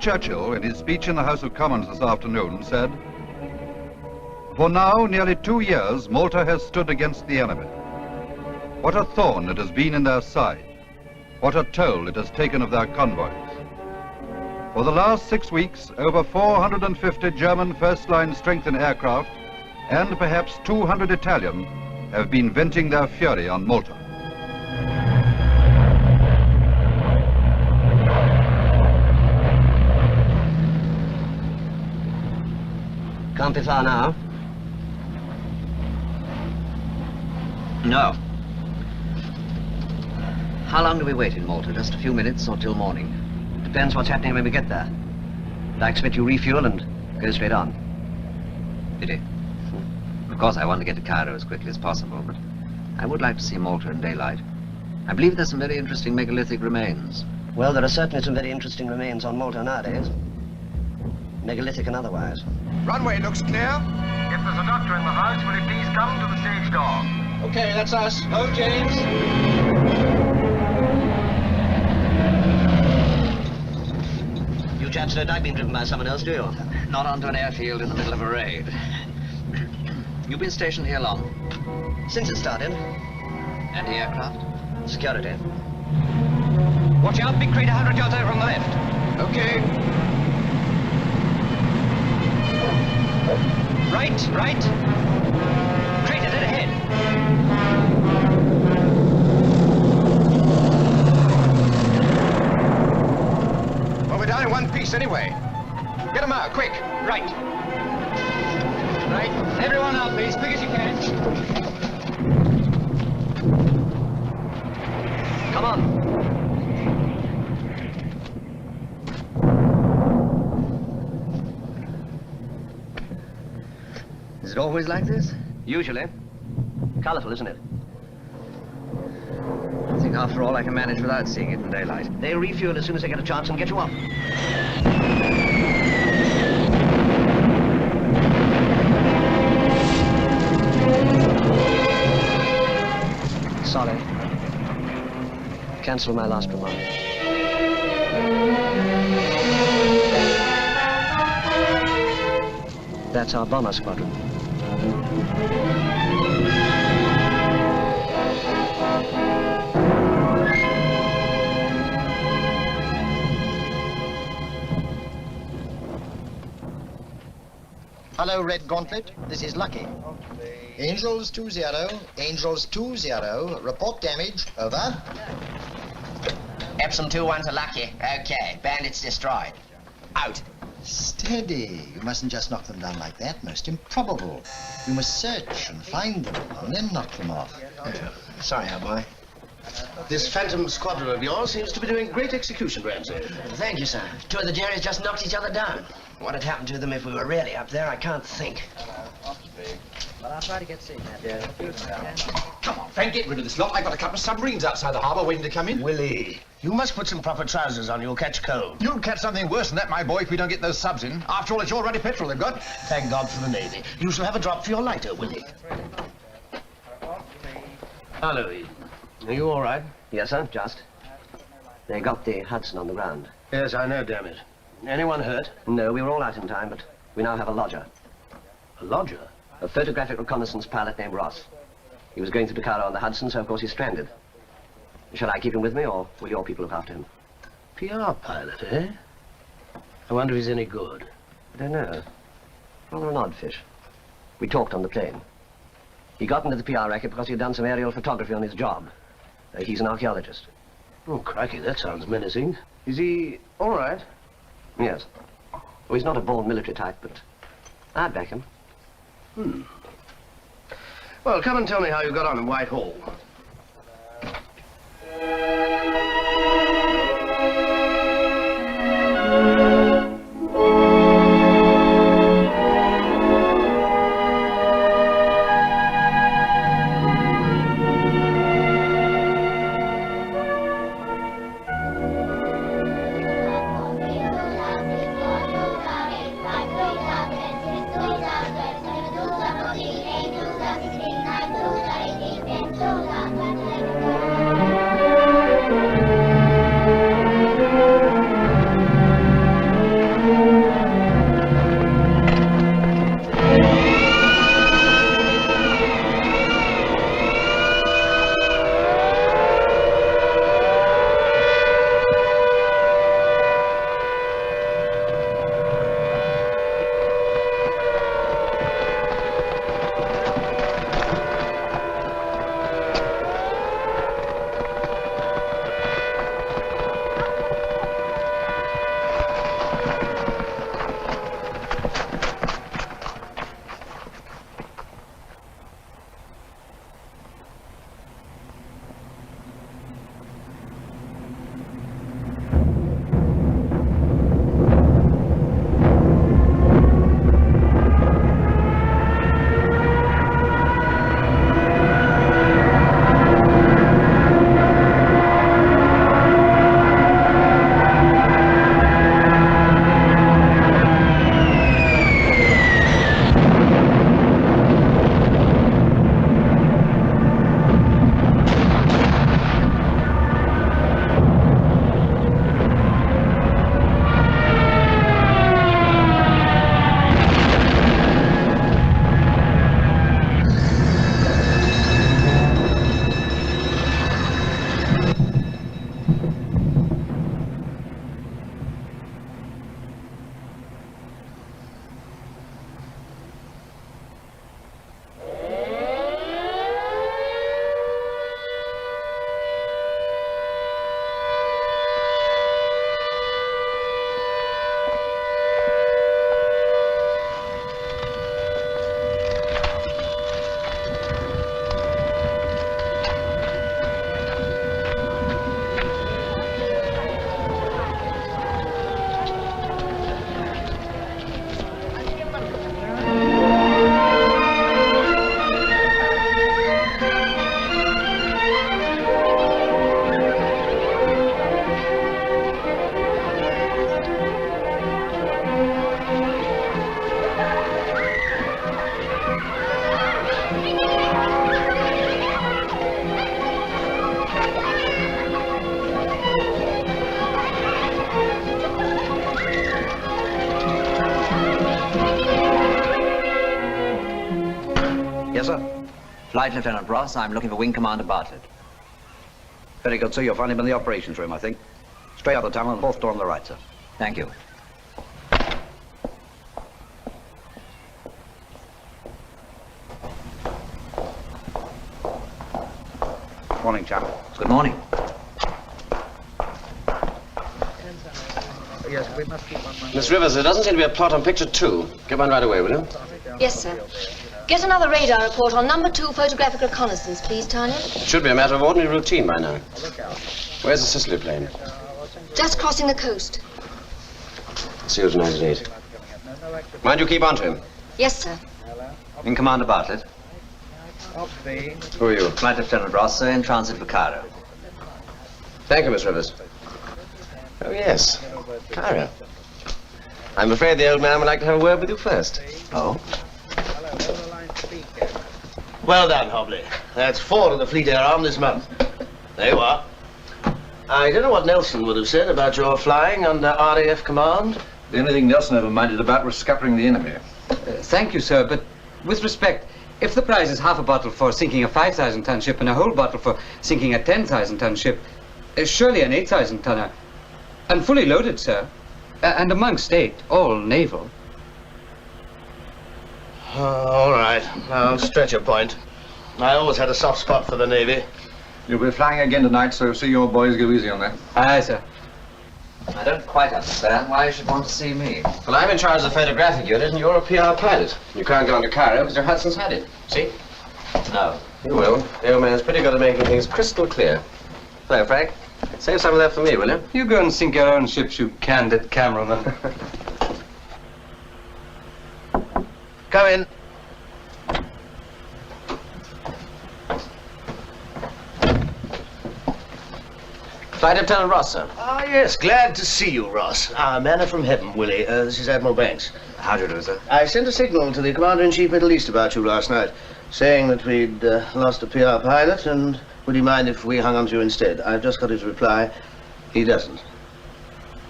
Churchill, in his speech in the House of Commons this afternoon, said, "For now, nearly 2 years, Malta has stood against the enemy. What a thorn it has been in their side. What a toll it has taken of their convoys. For the last 6 weeks, over 450 German first-line strength in aircraft and perhaps 200 Italian have been venting their fury on Malta." Can't be far now. No. How long do we wait in Malta? Just a few minutes or till morning? Depends what's happening when we get there. I expect you refuel and go straight on. Pity. Of course, I want to get to Cairo as quickly as possible, but I would like to see Malta in daylight. I believe there's some very interesting megalithic remains. Well, there are certainly some very interesting remains on Malta nowadays. Megalithic and otherwise. Runway looks clear. If there's a doctor in the house, will you please come to the stage door? Okay, that's us. Oh, James. You chaps don't like being driven by someone else, do you? Not onto an airfield in the middle of a raid. You've been stationed here long? Since it started. Anti-aircraft? Security. Watch out, big crater 100 yards over from the left. Okay. Right. Crater dead ahead. Well, we're down in one piece anyway. Get them out, quick. Right. Everyone out, please, quick as you can. Come on. Is it always like this? Usually. Colourful, isn't it? I think after all I can manage without seeing it in daylight. They refuel as soon as they get a chance and get you off. Sorry. Cancel my last remark. That's our bomber squadron. Hello, Red Gauntlet. This is Lucky. Angels 2-0. Angels 2-0. Report damage. Over. Epsom 2-1 to Lucky. Okay. Bandits destroyed. Out. Steady. You mustn't just knock them down like that. Most improbable. You must search and find them and then knock them off. Sorry, boy. This phantom squadron of yours seems to be doing great execution, Ramsay. Thank you, sir. Two of the Jerrys just knocked each other down. What had happened to them if we were really up there, I can't think. Well, I'll try to get Siege. Come on, Frank, get rid of this lot. I've got a couple of submarines outside the harbour waiting to come in. Willie, you must put some proper trousers on. You'll catch cold. You'll catch something worse than that, my boy, if we don't get those subs in. After all, it's already petrol they've got. Thank God for the Navy. You shall have a drop for your lighter, Willie. Hello, Eden. Are you all right? Yes, sir, just. They got the Hudson on the ground. Yes, I know, damn it. Anyone hurt? No, we were all out in time, but we now have a lodger. A lodger? A photographic reconnaissance pilot named Ross. He was going through Dakar on the Hudson, so of course he's stranded. Shall I keep him with me, or will your people look after him? PR pilot, eh? I wonder if he's any good. I don't know. Rather an odd fish. We talked on the plane. He got into the PR racket because he had done some aerial photography on his job. He's an archaeologist. Oh, crikey, that sounds menacing. Is he all right? Yes. Well, he's not a bold military type, but I'd back him. Well, come and tell me how you got on in Whitehall. Yes, sir. Flight Lieutenant Ross, I'm looking for Wing Commander Bartlett. Very good, sir. You'll find him in the operations room, I think. Straight out the tunnel and fourth door on the right, sir. Thank you. Morning, chap. Good morning. Yes, we must keep on one. Miss Rivers, there doesn't seem to be a plot on picture 2. Get one right away, will you? Yes, sir. Get another radar report on number 2 photographic reconnaissance, please, Tanya. It should be a matter of ordinary routine by now. Where's the Sicily plane? Just crossing the coast. See you tonight at 8. Mind you keep on to him. Yes, sir. In Commander Bartlett. Who are you? Flight Lieutenant Ross, sir, in transit for Cairo. Thank you, Miss Rivers. Oh, yes. Cairo. I'm afraid the old man would like to have a word with you first. Oh? Well done, Hobley. That's 4 of the Fleet Air Arm this month. There you are. I don't know what Nelson would have said about your flying under RAF command. The only thing Nelson ever minded about was scuppering the enemy. Thank you, sir, but with respect, if the prize is half a bottle for sinking a 5,000-ton ship and a whole bottle for sinking a 10,000-ton ship, surely an 8,000-tonner, and fully loaded, sir, and amongst 8, all naval. All right. I'll stretch your point. I always had a soft spot for the Navy. You'll be flying again tonight, so see your boys go easy on that. Aye, sir. I don't quite understand why you should want to see me. Well, I'm in charge of the photographic unit, and you're a PR pilot. You can't go on to Cairo because your Hudson's had it. See? No. You will. The old man's pretty good at making things crystal clear. Hello, Frank. Save some of that for me, will you? You go and sink your own ships, you candid cameraman. Come in. Flight Lieutenant Ross, sir. Ah, yes. Glad to see you, Ross. Manna from heaven, Willie. This is Admiral Banks. How do you do, sir? I sent a signal to the Commander-in-Chief Middle East about you last night, saying that we'd lost a PR pilot, and would he mind if we hung on to you instead? I've just got his reply. He doesn't.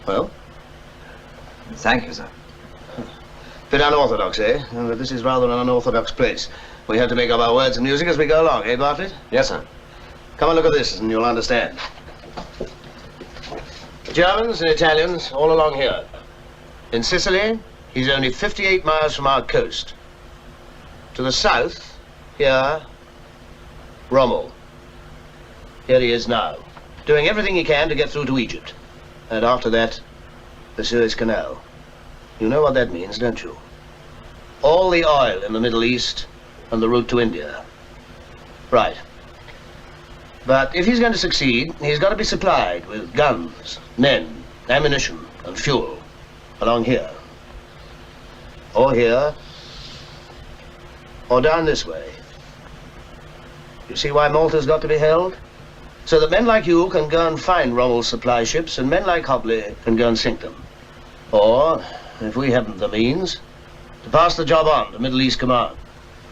Well? Thank you, sir. Bit unorthodox, eh? But this is rather an unorthodox place. We have to make up our words and music as we go along, eh, Bartlett? Yes, sir. Come and look at this, and you'll understand. Germans and Italians all along here. In Sicily, he's only 58 miles from our coast. To the south, here, Rommel. Here he is now, doing everything he can to get through to Egypt. And after that, the Suez Canal. You know what that means, don't you? All the oil in the Middle East and the route to India. Right. But if he's going to succeed, he's got to be supplied with guns, men, ammunition, and fuel along here. Or here, or down this way. You see why Malta's got to be held? So that men like you can go and find Rommel's supply ships, and men like Hobley can go and sink them. Or, if we haven't the means, to pass the job on to Middle East Command.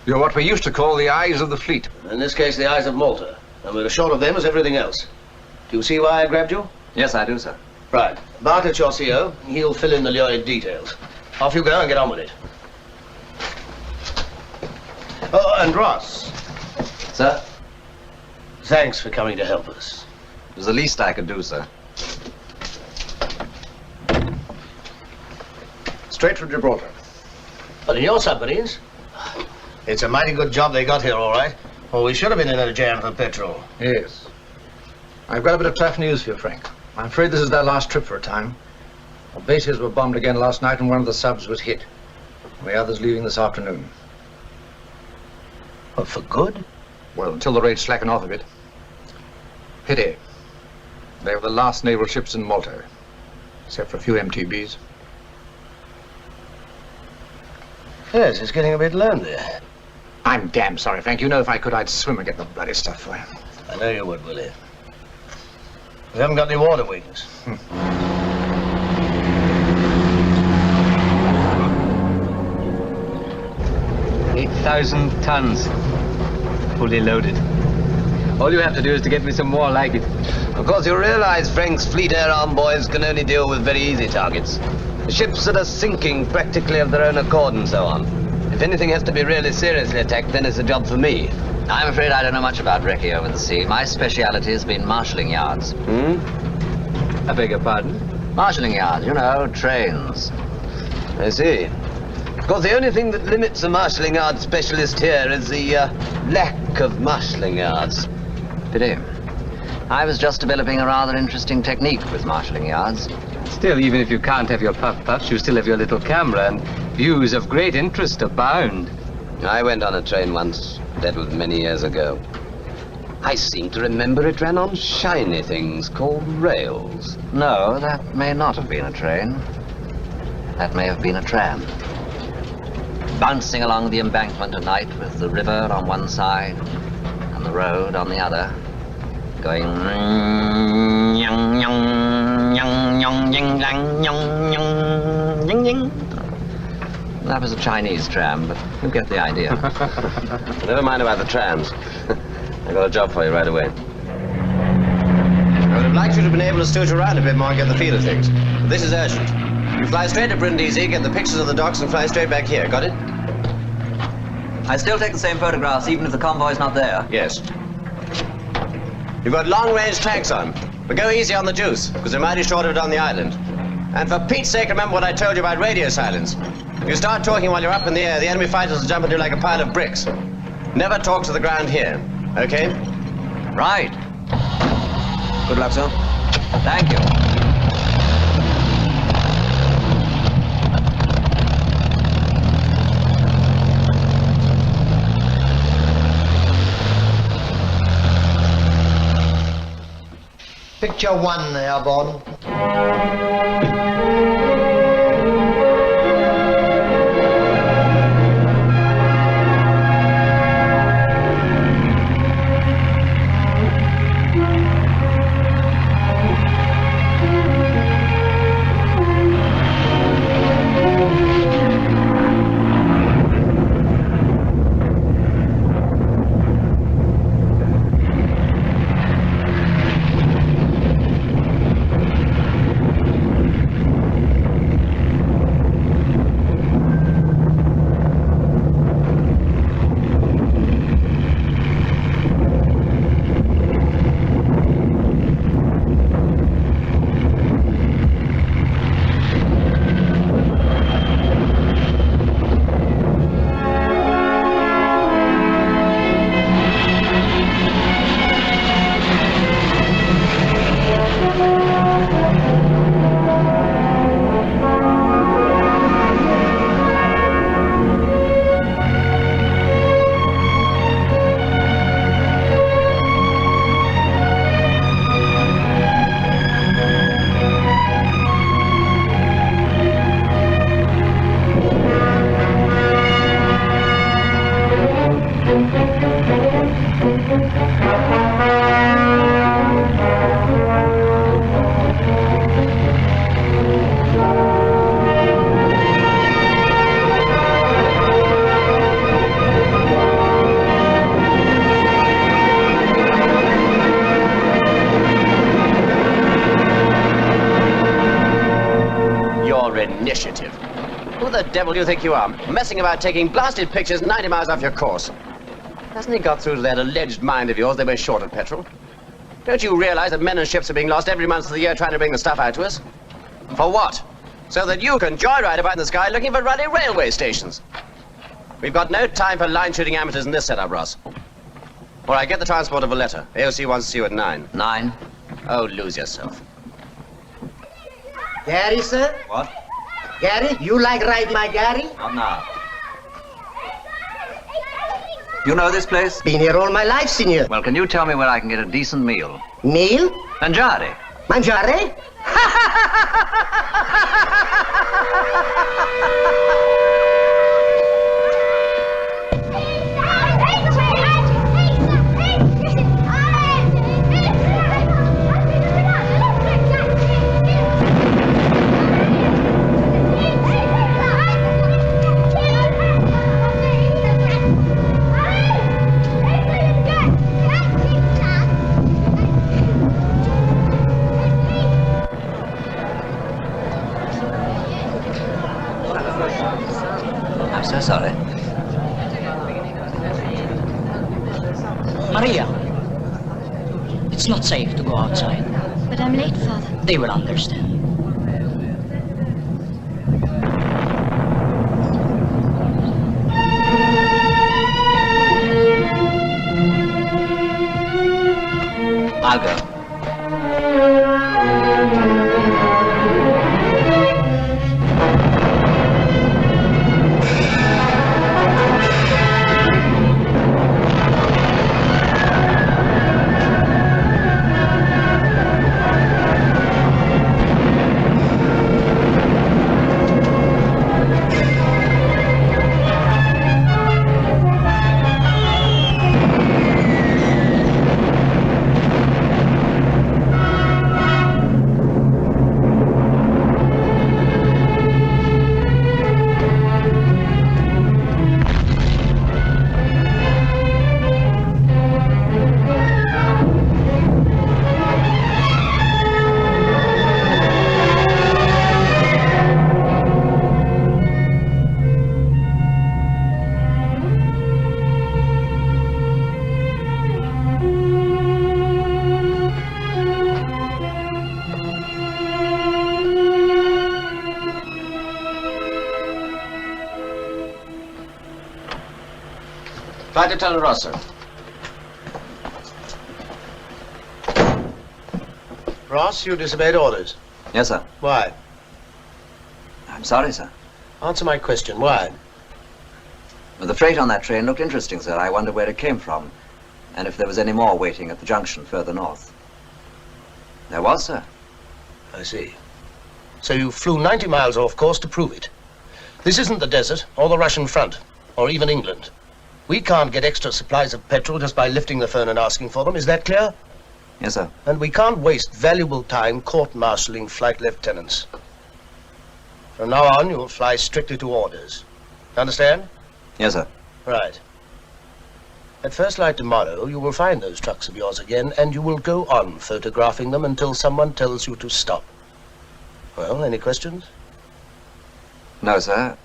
You're what we used to call the eyes of the fleet. In this case, the eyes of Malta. And we're as short of them as everything else. Do you see why I grabbed you? Yes, I do, sir. Right. Bartlett's your CO. He'll fill in the lurid details. Off you go and get on with it. Oh, and Ross. Sir? Thanks for coming to help us. It was the least I could do, sir. Straight from Gibraltar. But in your submarines, it's a mighty good job they got here, all right. Well, we should have been in a jam for petrol. Yes. I've got a bit of tough news for you, Frank. I'm afraid this is their last trip for a time. Our bases were bombed again last night and one of the subs was hit. The others leaving this afternoon. Well, for good? Well, until the rates slacken off a bit. Pity. They were the last naval ships in Malta, except for a few MTBs. Yes, it's getting a bit lonely. I'm damn sorry, Frank. You know if I could, I'd swim and get the bloody stuff for you. I know you would, Willie. We haven't got any water wings. 8,000 tons, fully loaded. All you have to do is to get me some more like it. Of course, you realize Frank's Fleet Air Arm boys can only deal with very easy targets. The ships that are sinking practically of their own accord and so on. If anything has to be really seriously attacked, then it's a job for me. I'm afraid I don't know much about recce over the sea. My speciality has been marshalling yards. I beg your pardon? Marshalling yards, you know, trains. I see. Of course, the only thing that limits a marshalling yard specialist here is the lack of marshalling yards. Pity. I was just developing a rather interesting technique with marshalling yards. Still, even if you can't have your puff-puffs, you still have your little camera, and views of great interest abound. I went on a train once. That was many years ago. I seem to remember it ran on shiny things called rails. No, that may not have been a train. That may have been a tram. bouncing along the embankment at night with the river on one side and the road on the other, going that was a Chinese tram, but you get the idea. Never mind about the trams. I got a job for you right away. I would have liked you to have been able to stoot around a bit more and get the feel of things. But this is urgent. You fly straight to Brindisi, get the pictures of the docks, and fly straight back here. Got it? I still take the same photographs even if the convoy's not there. Yes. You've got long-range tanks on, but go easy on the juice, because they're mighty short of it on the island. And for Pete's sake, remember what I told you about radio silence. If you start talking while you're up in the air, the enemy fighters will jump into you like a pile of bricks. Never talk to the ground here, okay? Right. Good luck, sir. Thank you. Picture 1, Airborne. Initiative. Who the devil do you think you are? Messing about taking blasted pictures 90 miles off your course. Hasn't he got through to that alleged mind of yours they were short of petrol? Don't you realize that men and ships are being lost every month of the year trying to bring the stuff out to us? For what? So that you can joyride about in the sky looking for ruddy railway stations. We've got no time for line-shooting amateurs in this setup, Ross. All right, get the transport of a letter. AOC wants to see you at 9. 9? Oh, lose yourself. Gary, sir? What? Gary, you like riding my Gary? Not now. You know this place? Been here all my life, senor. Well, can you tell me where I can get a decent meal? Meal? Mangiare. Mangiare? I'm so sorry. Maria, it's not safe to go outside. But I'm late, Father. They will understand. I'll go. Flight Lieutenant Ross, sir. Ross, you disobeyed orders. Yes, sir. Why? I'm sorry, sir. Answer my question. Why? Well, the freight on that train looked interesting, sir. I wondered where it came from, and if there was any more waiting at the junction further north. There was, sir. I see. So you flew 90 miles off course to prove it. This isn't the desert, or the Russian front, or even England. We can't get extra supplies of petrol just by lifting the phone and asking for them. Is that clear? Yes, sir. And we can't waste valuable time court-martialing flight lieutenants. From now on, you'll fly strictly to orders. Understand? Yes, sir. Right. At first light tomorrow, you will find those trucks of yours again, and you will go on photographing them until someone tells you to stop. Well, any questions? No, sir.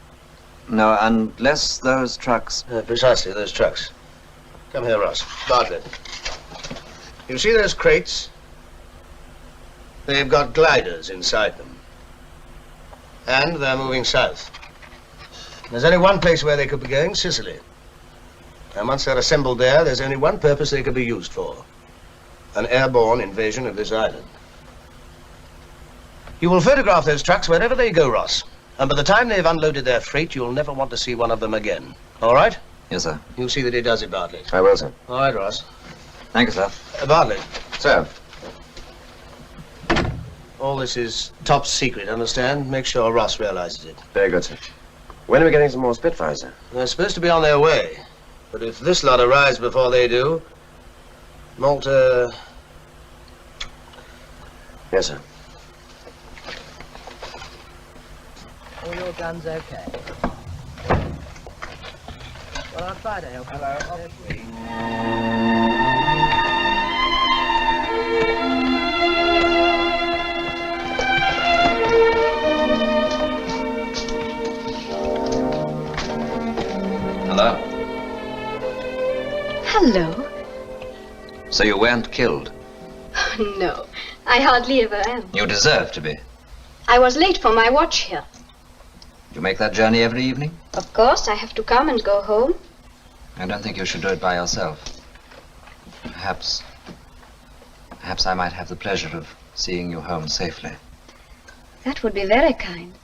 No, unless those trucks... Precisely, those trucks. Come here, Ross. Bartlett. You see those crates? They've got gliders inside them. And they're moving south. There's only one place where they could be going, Sicily. And once they're assembled there, there's only one purpose they could be used for. An airborne invasion of this island. You will photograph those trucks wherever they go, Ross. And by the time they've unloaded their freight, you'll never want to see one of them again. All right? Yes, sir. You'll see that he does it, Bartlett. I will, sir. All right, Ross. Thank you, sir. Bartlett. Sir. All this is top secret, understand? Make sure Ross realizes it. Very good, sir. When are we getting some more Spitfires, sir? They're supposed to be on their way. But if this lot arrives before they do, Malta... Yes, sir. All your guns okay? Well, on Friday, I'll Hello. Hello. So you weren't killed? No, I hardly ever am. You deserve to be. I was late for my watch here. You make that journey every evening? Of course, I have to come and go home. I don't think you should do it by yourself. Perhaps I might have the pleasure of seeing you home safely. That would be very kind.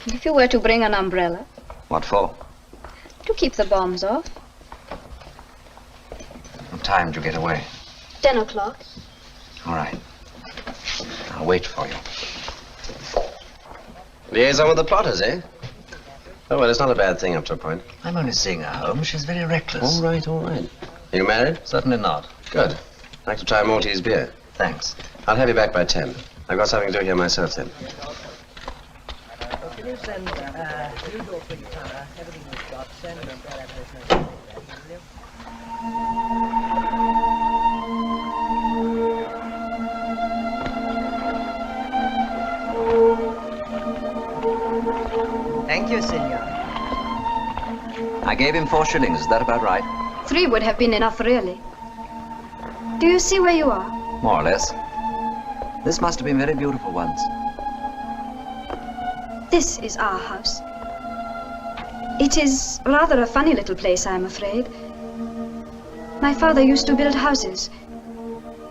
And if you were to bring an umbrella? What for? To keep the bombs off. What time did you get away? 10 o'clock. All right. I'll wait for you. Liaison with the plotters, eh? Oh, well, it's not a bad thing up to a point. I'm only seeing her home. She's very reckless. All right, all right. Are you married? Certainly not. Good. I'd like to try a Maltese beer. Thanks. I'll have you back by 10. I've got something to do here myself then. Can you send usual for your camera, everything you've got, send them there, there's no will you? Thank you, senor. I gave him 4 shillings. Is that about right? 3 would have been enough, really. Do you see where you are? More or less. This must have been very beautiful once. This is our house. It is rather a funny little place, I'm afraid. My father used to build houses.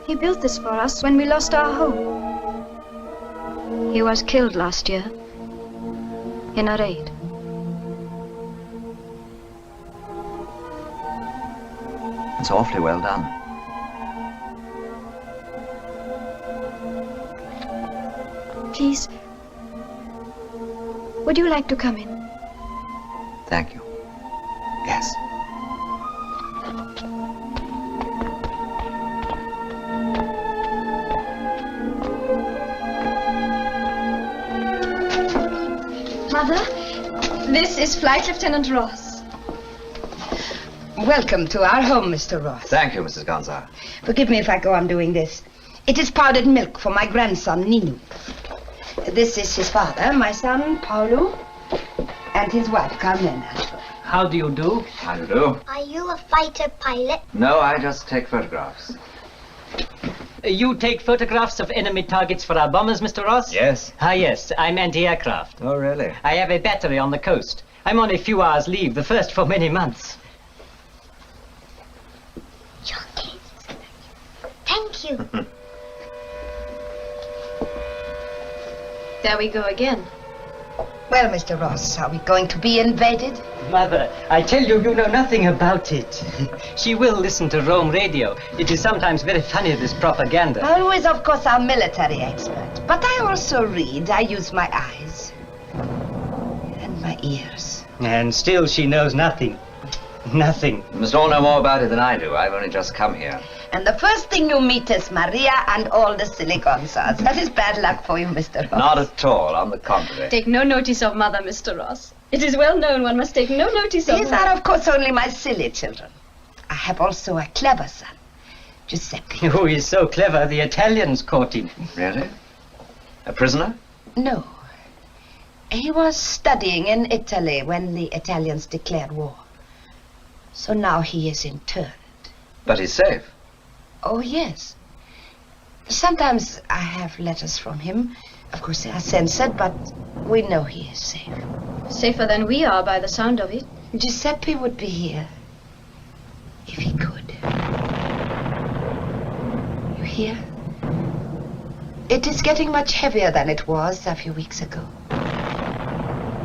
He built this for us when we lost our home. He was killed last year in a raid. It's awfully well done. Please, would you like to come in? Thank you. Yes. Mother, this is Flight Lieutenant Ross. Welcome to our home, Mr. Ross. Thank you, Mrs. Gonzar. Forgive me if I go on doing this. It is powdered milk for my grandson, Ninu. This is his father, my son, Paulo, and his wife, Carmena. How do you do? How do you do? Are you a fighter pilot? No, I just take photographs. You take photographs of enemy targets for our bombers, Mr. Ross? Yes. Ah, yes. I'm anti-aircraft. Oh, really? I have a battery on the coast. I'm on a few hours' leave, the first for many months. Thank you. There we go again. Well, Mr. Ross, are we going to be invaded? Mother, I tell you, you know nothing about it. She will listen to Rome radio. It is sometimes very funny, this propaganda. Paolo is, of course, our military expert. But I also read. I use my eyes. And my ears. And still she knows nothing. Nothing. You must all know more about it than I do. I've only just come here. And the first thing you meet is Maria and all the silly consorts. That is bad luck for you, Mr. Ross. Not at all, on the contrary. Take no notice of Mother, Mr. Ross. It is well known one must take no notice of These her. are, of course, only my silly children. I have also a clever son, Giuseppe. Who is so clever, the Italians caught him. Really? A prisoner? No. He was studying in Italy when the Italians declared war. So now he is interned. But he's safe. Oh, yes. Sometimes I have letters from him. Of course, they are censored, but we know he is safe. Safer than we are by the sound of it. Giuseppe would be here if he could. You hear? It is getting much heavier than it was a few weeks ago.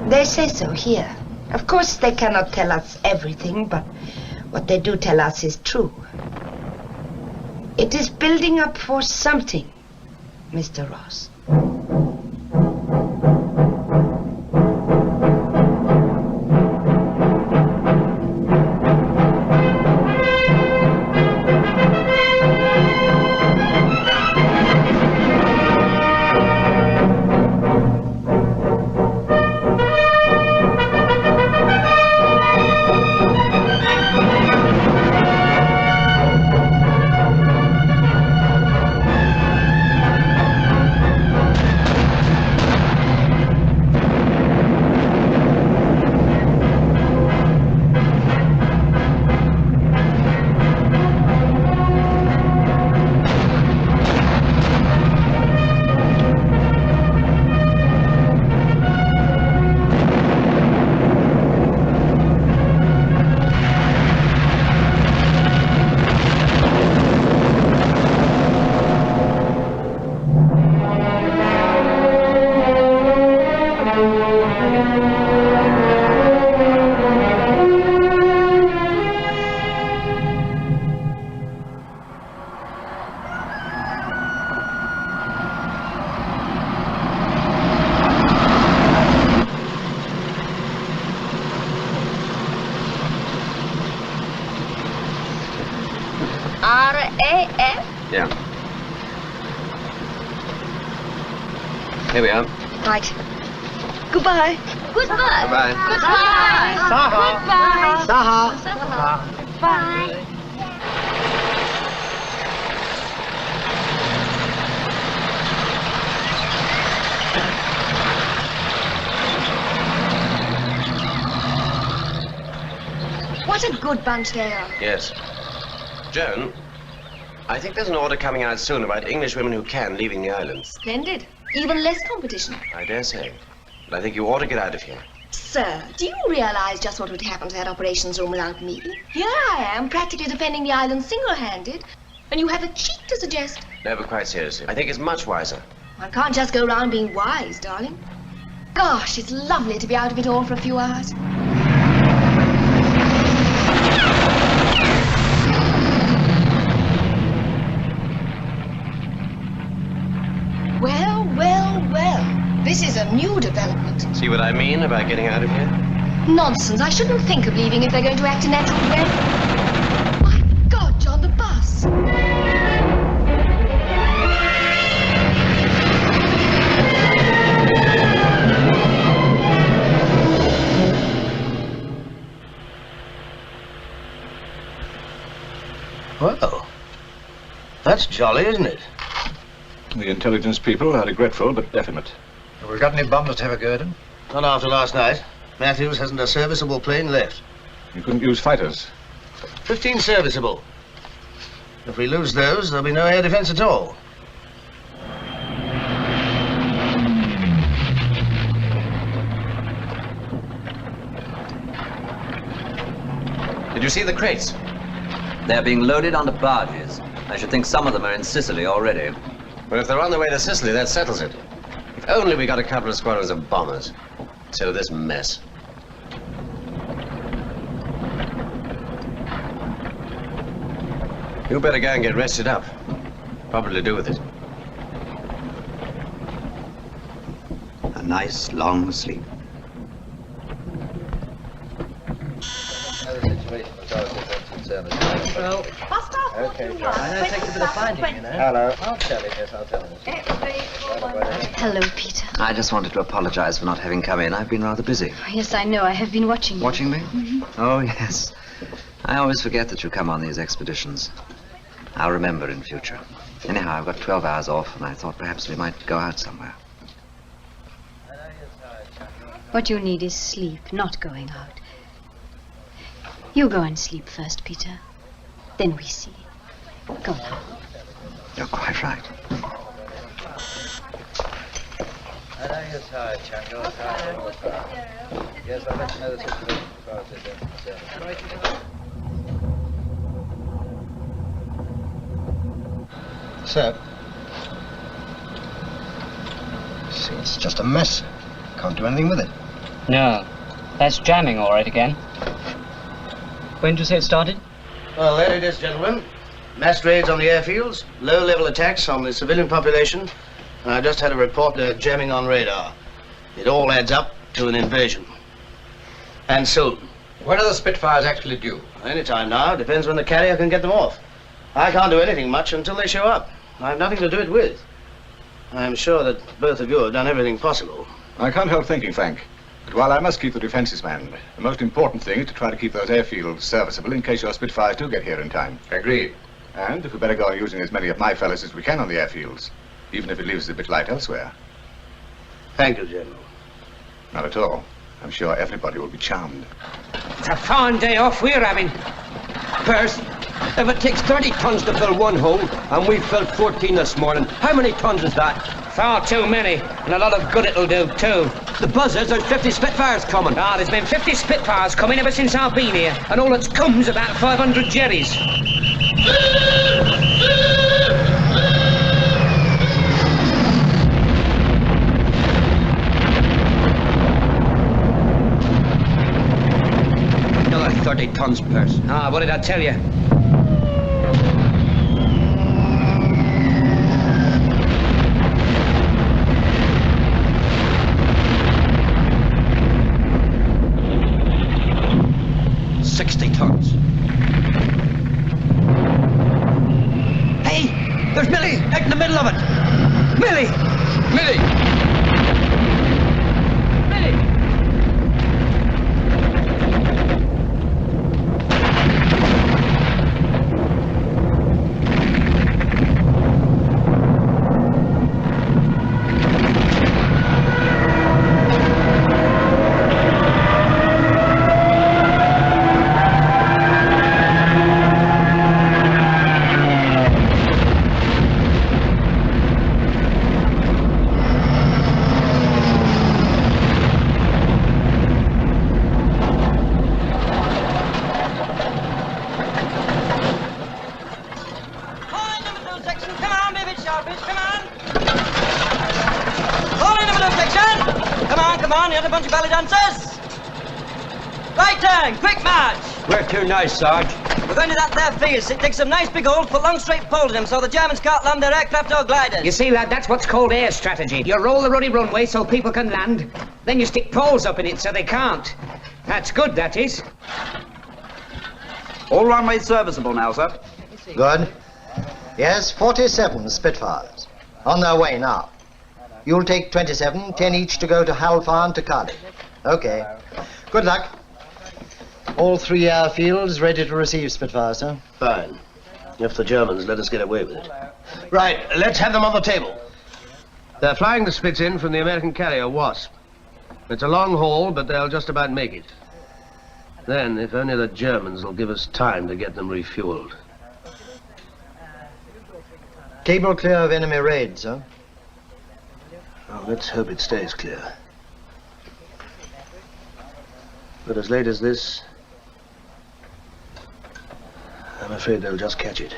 They say so here. Of course, they cannot tell us everything, but what they do tell us is true. It is building up for something, Mr. Ross. R-A-F? Yeah. Here we are. Right. Goodbye. Goodbye. Goodbye. Goodbye. Saha. Goodbye. Saha. Goodbye. What a good bunch they are. Yes. Joan, I think there's an order coming out soon about English women who can leaving the islands. Splendid. Even less competition. I dare say. But I think you ought to get out of here. Sir, do you realize just what would happen to that operations room without me? Here I am, practically defending the island single-handed, and you have the cheek to suggest... No, but quite seriously, I think it's much wiser. One can't just go around being wise, darling. Gosh, it's lovely to be out of it all for a few hours. Well, well, well. This is a new development. See what I mean about getting out of here? Nonsense. I shouldn't think of leaving if they're going to act in that sort of way. My God, John, the bus. Well, that's jolly, isn't it? The intelligence people are regretful but definite. Have we got any bombers to have a go at them? Not after last night. Matthews hasn't a serviceable plane left. You couldn't use fighters. 15 serviceable. If we lose those, there'll be no air defense at all. Did you see the crates? They're being loaded onto barges. I should think some of them are in Sicily already. Well, if they're on their way to Sicily, that settles it. If only we got a couple of squadrons of bombers instead of this mess. You better go and get rested up. Probably to do with it. A nice, long sleep. Well, Okay, I know it takes a bit of finding, you know. Hello. I'll tell him, yes, I'll tell him. Hello, Peter. I just wanted to apologize for not having come in. I've been rather busy. Oh, yes, I know. I have been watching you. Watching me? Mhm. Oh, yes. I always forget that you come on these expeditions. I'll remember in future. Anyhow, I've got 12 hours off, and I thought perhaps we might go out somewhere. What you need is sleep, not going out. You go and sleep first, Peter. Then we see. Go now. You're quite right. I know you're tired, chap. You're tired. Yes, I'll let you know the situation as far as they're concerned. Sir. See, it's just a mess. Can't do anything with it. No, that's jamming all right again. When did you say it started? Well, there it is, gentlemen. Mass raids on the airfields, low-level attacks on the civilian population, and I just had a report they're jamming on radar. It all adds up to an invasion. And soon. When are the Spitfires actually due? Any time now. Depends when the carrier can get them off. I can't do anything much until they show up. I have nothing to do it with. I'm sure that both of you have done everything possible. I can't help thinking, Frank, that while I must keep the defences manned, the most important thing is to try to keep those airfields serviceable in case your Spitfires do get here in time. Agreed. And if we better go on using as many of my fellows as we can on the airfields, even if it leaves us a bit light elsewhere. Thank you, General. Not at all. I'm sure everybody will be charmed. It's a fine day off we're having. First, if it takes 30 tons to fill one hole, and we filled 14 this morning, how many tons is that? Far too many, and a lot of good it'll do, too. The buzz is there's 50 Spitfires coming. Ah, there's been 50 Spitfires coming ever since I've been here, and all that's come's about 500 Jerrys. Another 30 tons, Perce. Ah, what did I tell you? There's Millie, right in the middle of it. Millie! Millie! Millie! Quick march! We're too nice, Sarge. We're going to that there field. Dig some nice big holes, put long straight poles in them so the Germans can't land their aircraft or gliders. You see, lad, that's what's called air strategy. You roll the ruddy runway so people can land, then you stick poles up in it so they can't. That's good, that is. All runways serviceable now, sir. Good. Yes, 47 Spitfires. On their way now. You'll take 27, 10 each to go to Hull Farm to Cardiff. Okay. Good luck. All 3 airfields ready to receive Spitfires, sir? Fine. If the Germans let us get away with it. Right, let's have them on the table. They're flying the Spits in from the American carrier Wasp. It's a long haul, but they'll just about make it. Then, if only the Germans will give us time to get them refueled. Cable clear of enemy raids, sir? Well, let's hope it stays clear. But as late as this, I'm afraid they'll just catch it.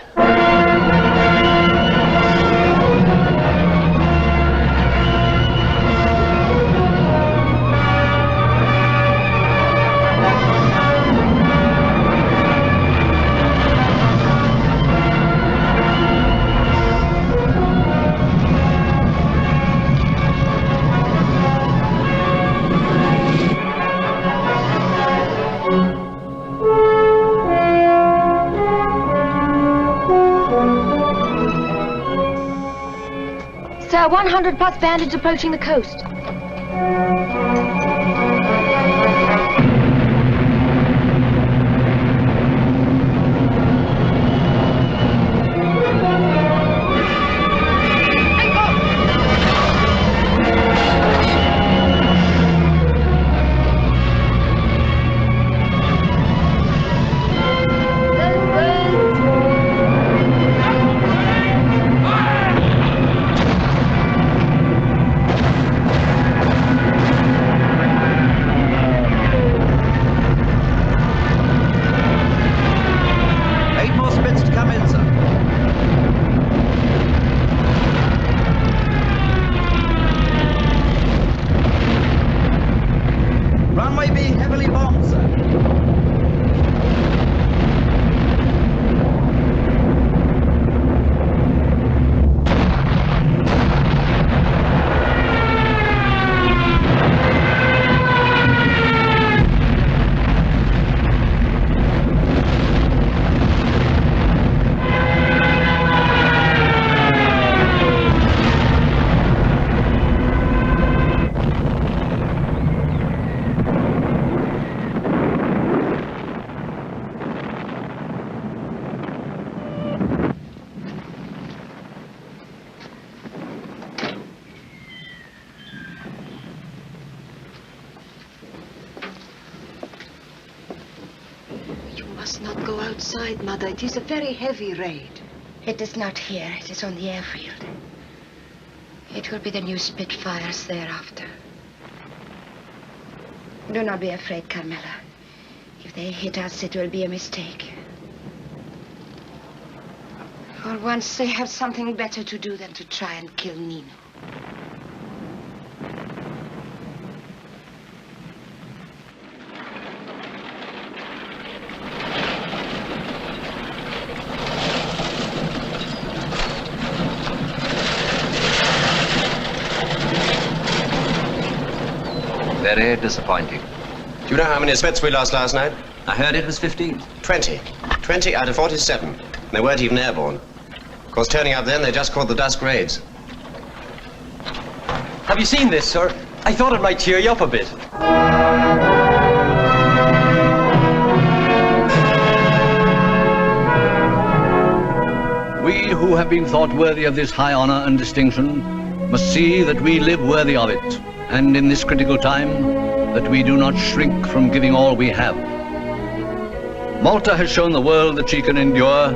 are 100 plus bandits approaching the coast. Mother, it is a very heavy raid. It is not here. It is on the airfield. It will be the new Spitfires thereafter. Do not be afraid, Carmela. If they hit us, it will be a mistake. For once, they have something better to do than to try and kill Nino. Very disappointing. Do you know how many Spets we lost last night? I heard it was 15. 20. 20 out of 47. They weren't even airborne. Of course, turning up then, they just caught the dusk raids. Have you seen this, sir? I thought it might cheer you up a bit. We who have been thought worthy of this high honor and distinction must see that we live worthy of it, and in this critical time, that we do not shrink from giving all we have. Malta has shown the world that she can endure,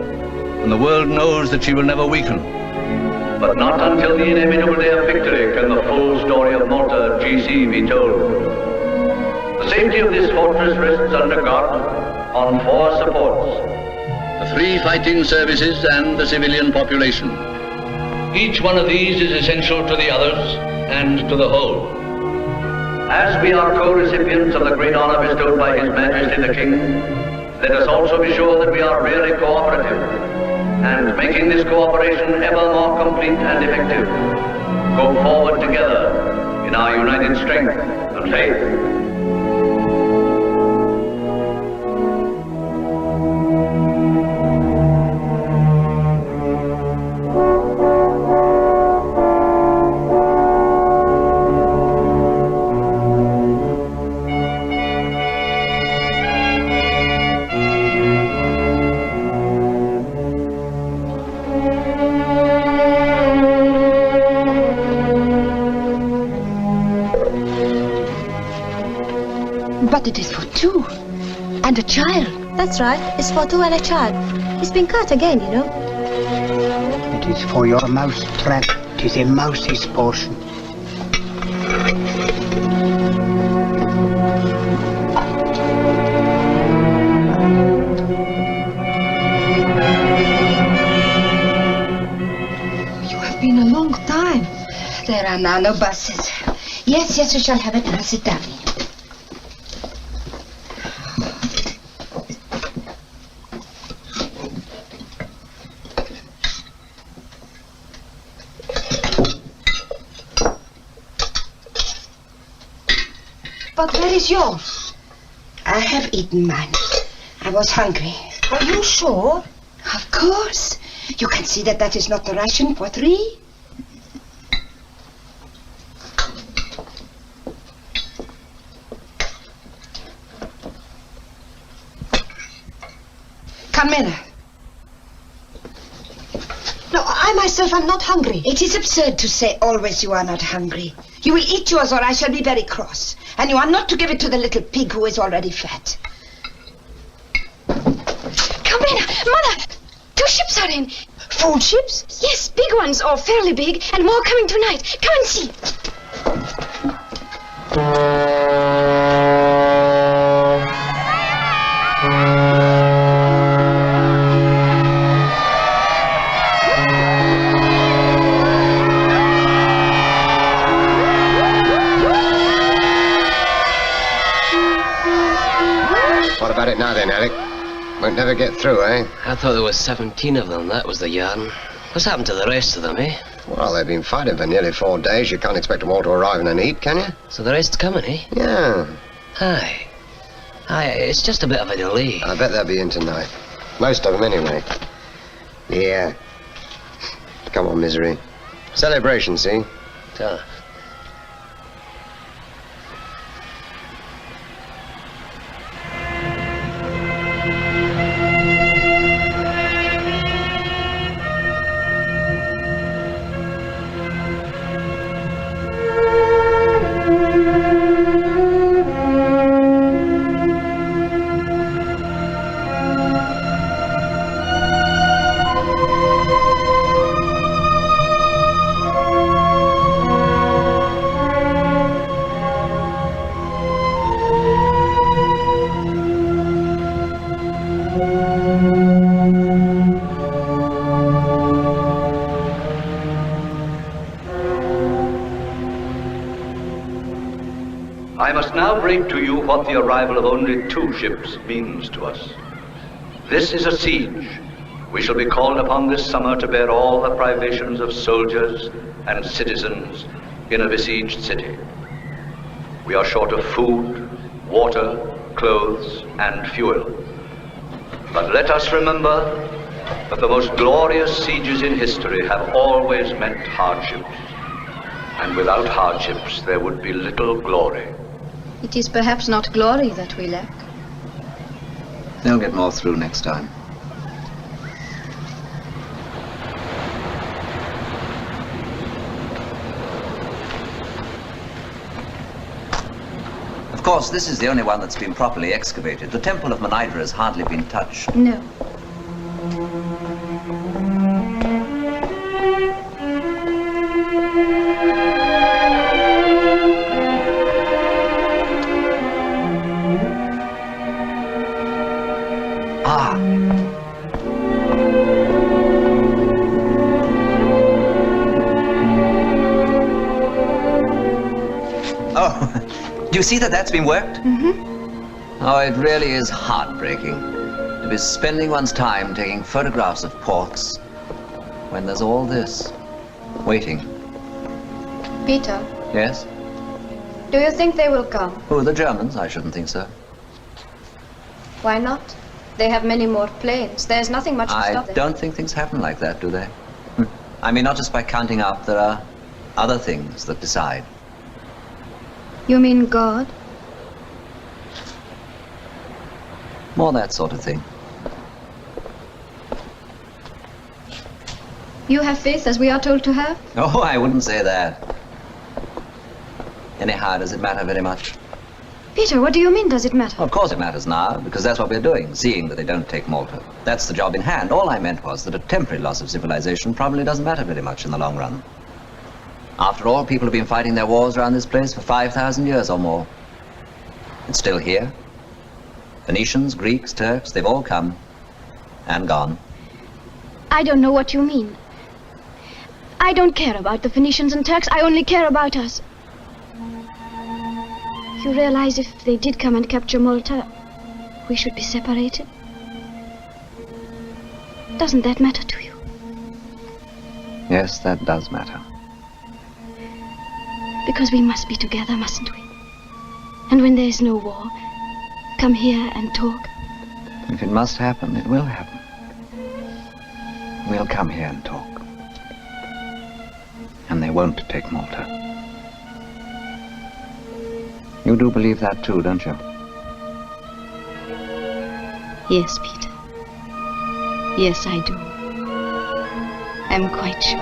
and the world knows that she will never weaken. But not until the inevitable day of victory can the full story of Malta GC be told. The safety of this fortress rests under God on 4 supports: the 3 fighting services and the civilian population. Each one of these is essential to the others and to the whole. As we are co-recipients of the great honor bestowed by His Majesty the King, let us also be sure that we are really cooperative, and making this cooperation ever more complete and effective, go forward together in our united strength and faith. But it is for 2. And a child. That's right. It's for 2 and a child. He's been cut again, you know. It is for your mouse trap. It is a mouse's portion. You have been a long time. There are now no buses. Yes, yes, we shall have it now. Sit down. But where is yours? I have eaten mine. I was hungry. Are you sure? Of course. You can see that that is not the ration for 3. Carmelo. No, I myself am not hungry. It is absurd to say always you are not hungry. You will eat yours or I shall be very cross. And you are not to give it to the little pig who is already fat. Carmelo, Mother! 2 ships are in. Food ships? Yes, big ones, or fairly big, and more coming tonight. Come and see. What about it now then, Alec? Won't never get through, eh? I thought there were 17 of them. That was the yarn. What's happened to the rest of them, eh? Well, they've been fighting for nearly 4 days. You can't expect them all to arrive in a heat, can you? So the rest's coming, eh? Yeah. Aye. Aye, it's just a bit of a delay. I bet they'll be in tonight. Most of them, anyway. Yeah. Come on, misery. Celebration, see? Tell her. I must now bring to you what the arrival of only 2 ships means to us. This is a siege. We shall be called upon this summer to bear all the privations of soldiers and citizens in a besieged city. We are short of food, water, clothes, and fuel. But let us remember that the most glorious sieges in history have always meant hardships. And without hardships, there would be little glory. It is perhaps not glory that we lack. They'll get more through next time. Of course, this is the only one that's been properly excavated. The Temple of Menidra has hardly been touched. No. Do you see that that's been worked? Mm-hmm. Oh, it really is heartbreaking to be spending one's time taking photographs of ports when there's all this waiting. Peter, Yes? do you think they will come? Who, the Germans? I shouldn't think so. Why not? They have many more planes. There's nothing much to I stop them. don't think things happen like that, do they? I mean, not just by counting up. There are other things that decide. You mean God? More that sort of thing. You have faith as we are told to have? Oh, I wouldn't say that. Anyhow, does it matter very much? Peter, what do you mean, does it matter? Of course it matters now, because that's what we're doing, seeing that they don't take Malta. That's the job in hand. All I meant was that a temporary loss of civilization probably doesn't matter very much in the long run. After all, people have been fighting their wars around this place for 5,000 years or more. It's still here. Phoenicians, Greeks, Turks, they've all come and gone. I don't know what you mean. I don't care about the Phoenicians and Turks. I only care about us. You realize if they did come and capture Malta, we should be separated? Doesn't that matter to you? Yes, that does matter. Because we must be together, mustn't we? And when there's no war, come here and talk. If it must happen, it will happen. We'll come here and talk. And they won't take Malta. You do believe that too, don't you? Yes, Peter. Yes, I do. I'm quite sure.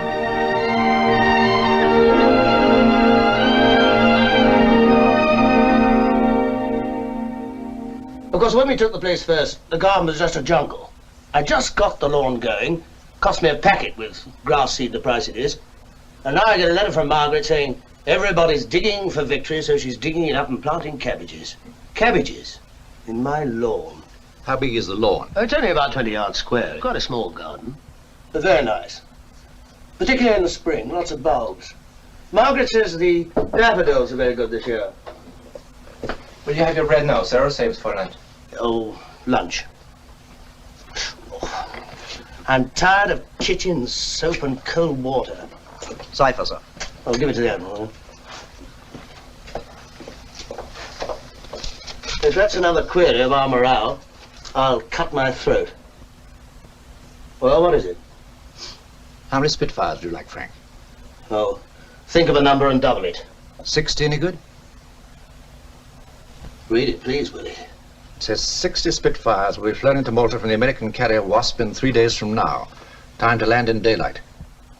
Of course, when we took the place first, the garden was just a jungle. I just got the lawn going. Cost me a packet with grass seed, the price it is. And now I get a letter from Margaret saying everybody's digging for victory, so she's digging it up and planting cabbages. Cabbages? In my lawn. How big is the lawn? It's only about 20 yards square. Quite a small garden. But very nice. Particularly in the spring, lots of bulbs. Margaret says the daffodils are very good this year. Will you have your bread now, sir, or save it for lunch? Oh, lunch. I'm tired of kitchen soap and cold water. Cipher, sir. Oh, give it to the Admiral. If that's another query of our morale, I'll cut my throat. Well, what is it? How many Spitfires do you like, Frank? Oh, think of a number and double it. 60 any good? Read it, please, Willie. It says 60 Spitfires will be flown into Malta from the American carrier Wasp in 3 days from now. Time to land in daylight.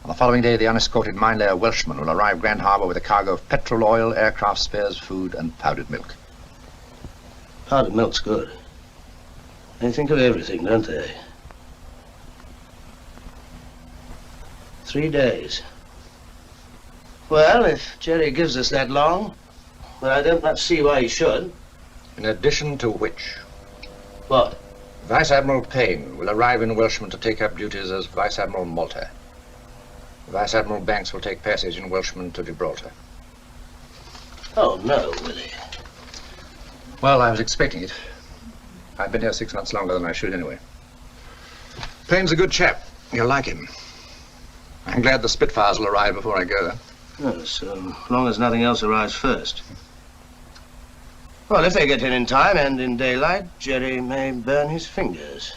On the following day, the unescorted mine-layer Welshman will arrive Grand Harbour with a cargo of petrol, oil, aircraft spares, food, and powdered milk. Powdered milk's good. They think of everything, don't they? 3 days. Well, if Jerry gives us that long, well, I don't much see why he should. In addition to which? What? Vice Admiral Payne will arrive in Welshman to take up duties as Vice Admiral Malta. Vice Admiral Banks will take passage in Welshman to Gibraltar. Oh, no, Willie. Well, I was expecting it. I've been here 6 months longer than I should anyway. Payne's a good chap. You'll like him. I'm glad the Spitfires will arrive before I go. Yes, as long as nothing else arrives first. Well, if they get in time and in daylight, Jerry may burn his fingers.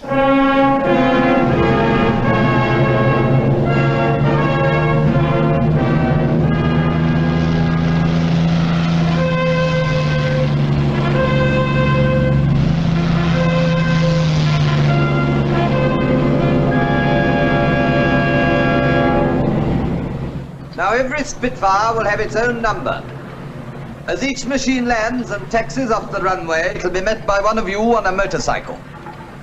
Now every Spitfire will have its own number. As each machine lands and taxis off the runway, it will be met by one of you on a motorcycle.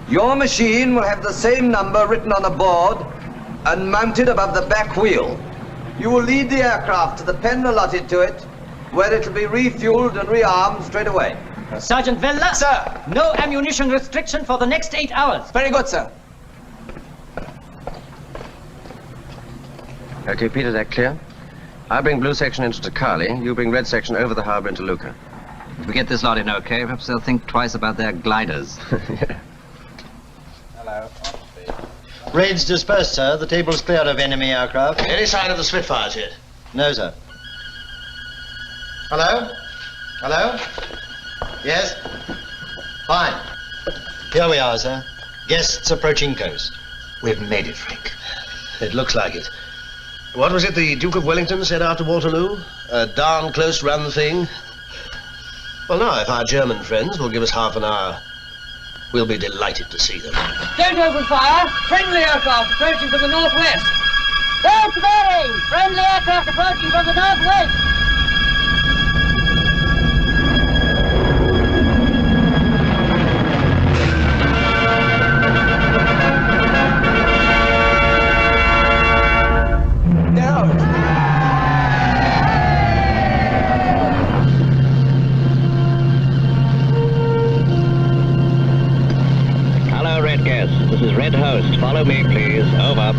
Your machine will have the same number written on a board and mounted above the back wheel. You will lead the aircraft to the pen allotted to it, where it will be refueled and rearmed straight away. Sergeant Vella? Sir! No ammunition restriction for the next 8 hours. Very good, sir. Okay, Peter, that clear? I bring blue section into Takali, you bring red section over the harbour into Lucca. If we get this lot in okay, perhaps they'll think twice about their gliders. Yeah. Hello. Raids dispersed, sir. The table's clear of enemy aircraft. Any sign of the Spitfires yet? No, sir. Hello? Hello? Yes? Fine. Here we are, sir. Guests approaching coast. We've made it, Frank. It looks like it. What was it the Duke of Wellington said after Waterloo? A darn close run thing? Well, now, if our German friends will give us half an hour, we'll be delighted to see them. Don't open fire! Friendly aircraft approaching from the northwest! Don't worry! Friendly aircraft approaching from the northwest! This is Red Host. Follow me, please. Over.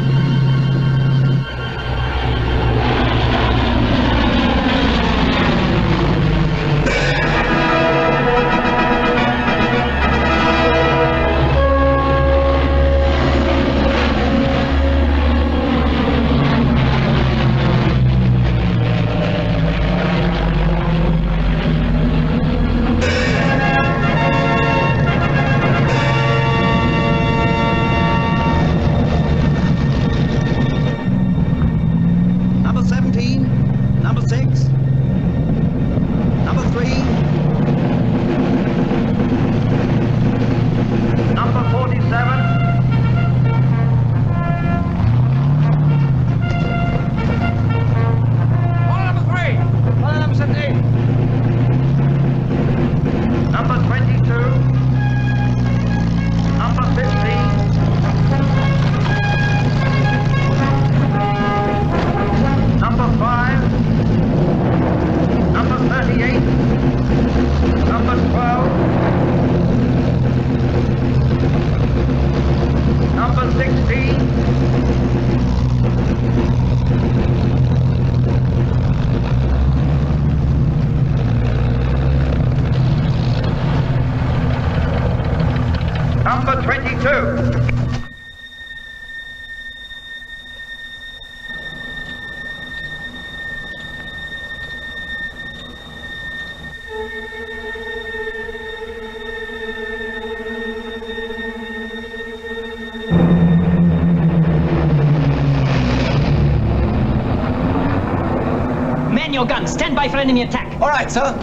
your guns. Stand by for enemy attack. All right, sir.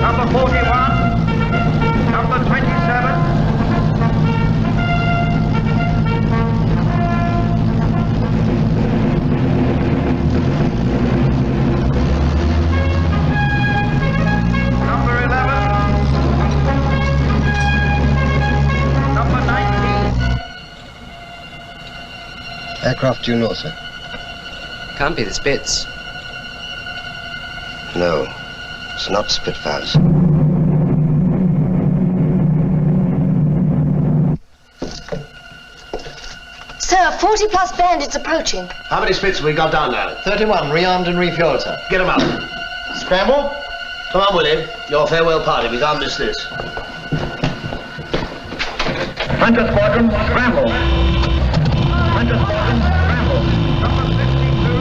Number 41. Number 27. Aircraft do you know, sir? Can't be the Spits. No, it's not Spitfires. Sir, 40 plus bandits approaching. How many Spits have we got down now? 31, rearmed and refueled, sir. Get them out. Scramble. Come on, Willie. Your farewell party. We can't miss this. Hunter Squadron, scramble. Hunter Squadron, scramble. Number 52.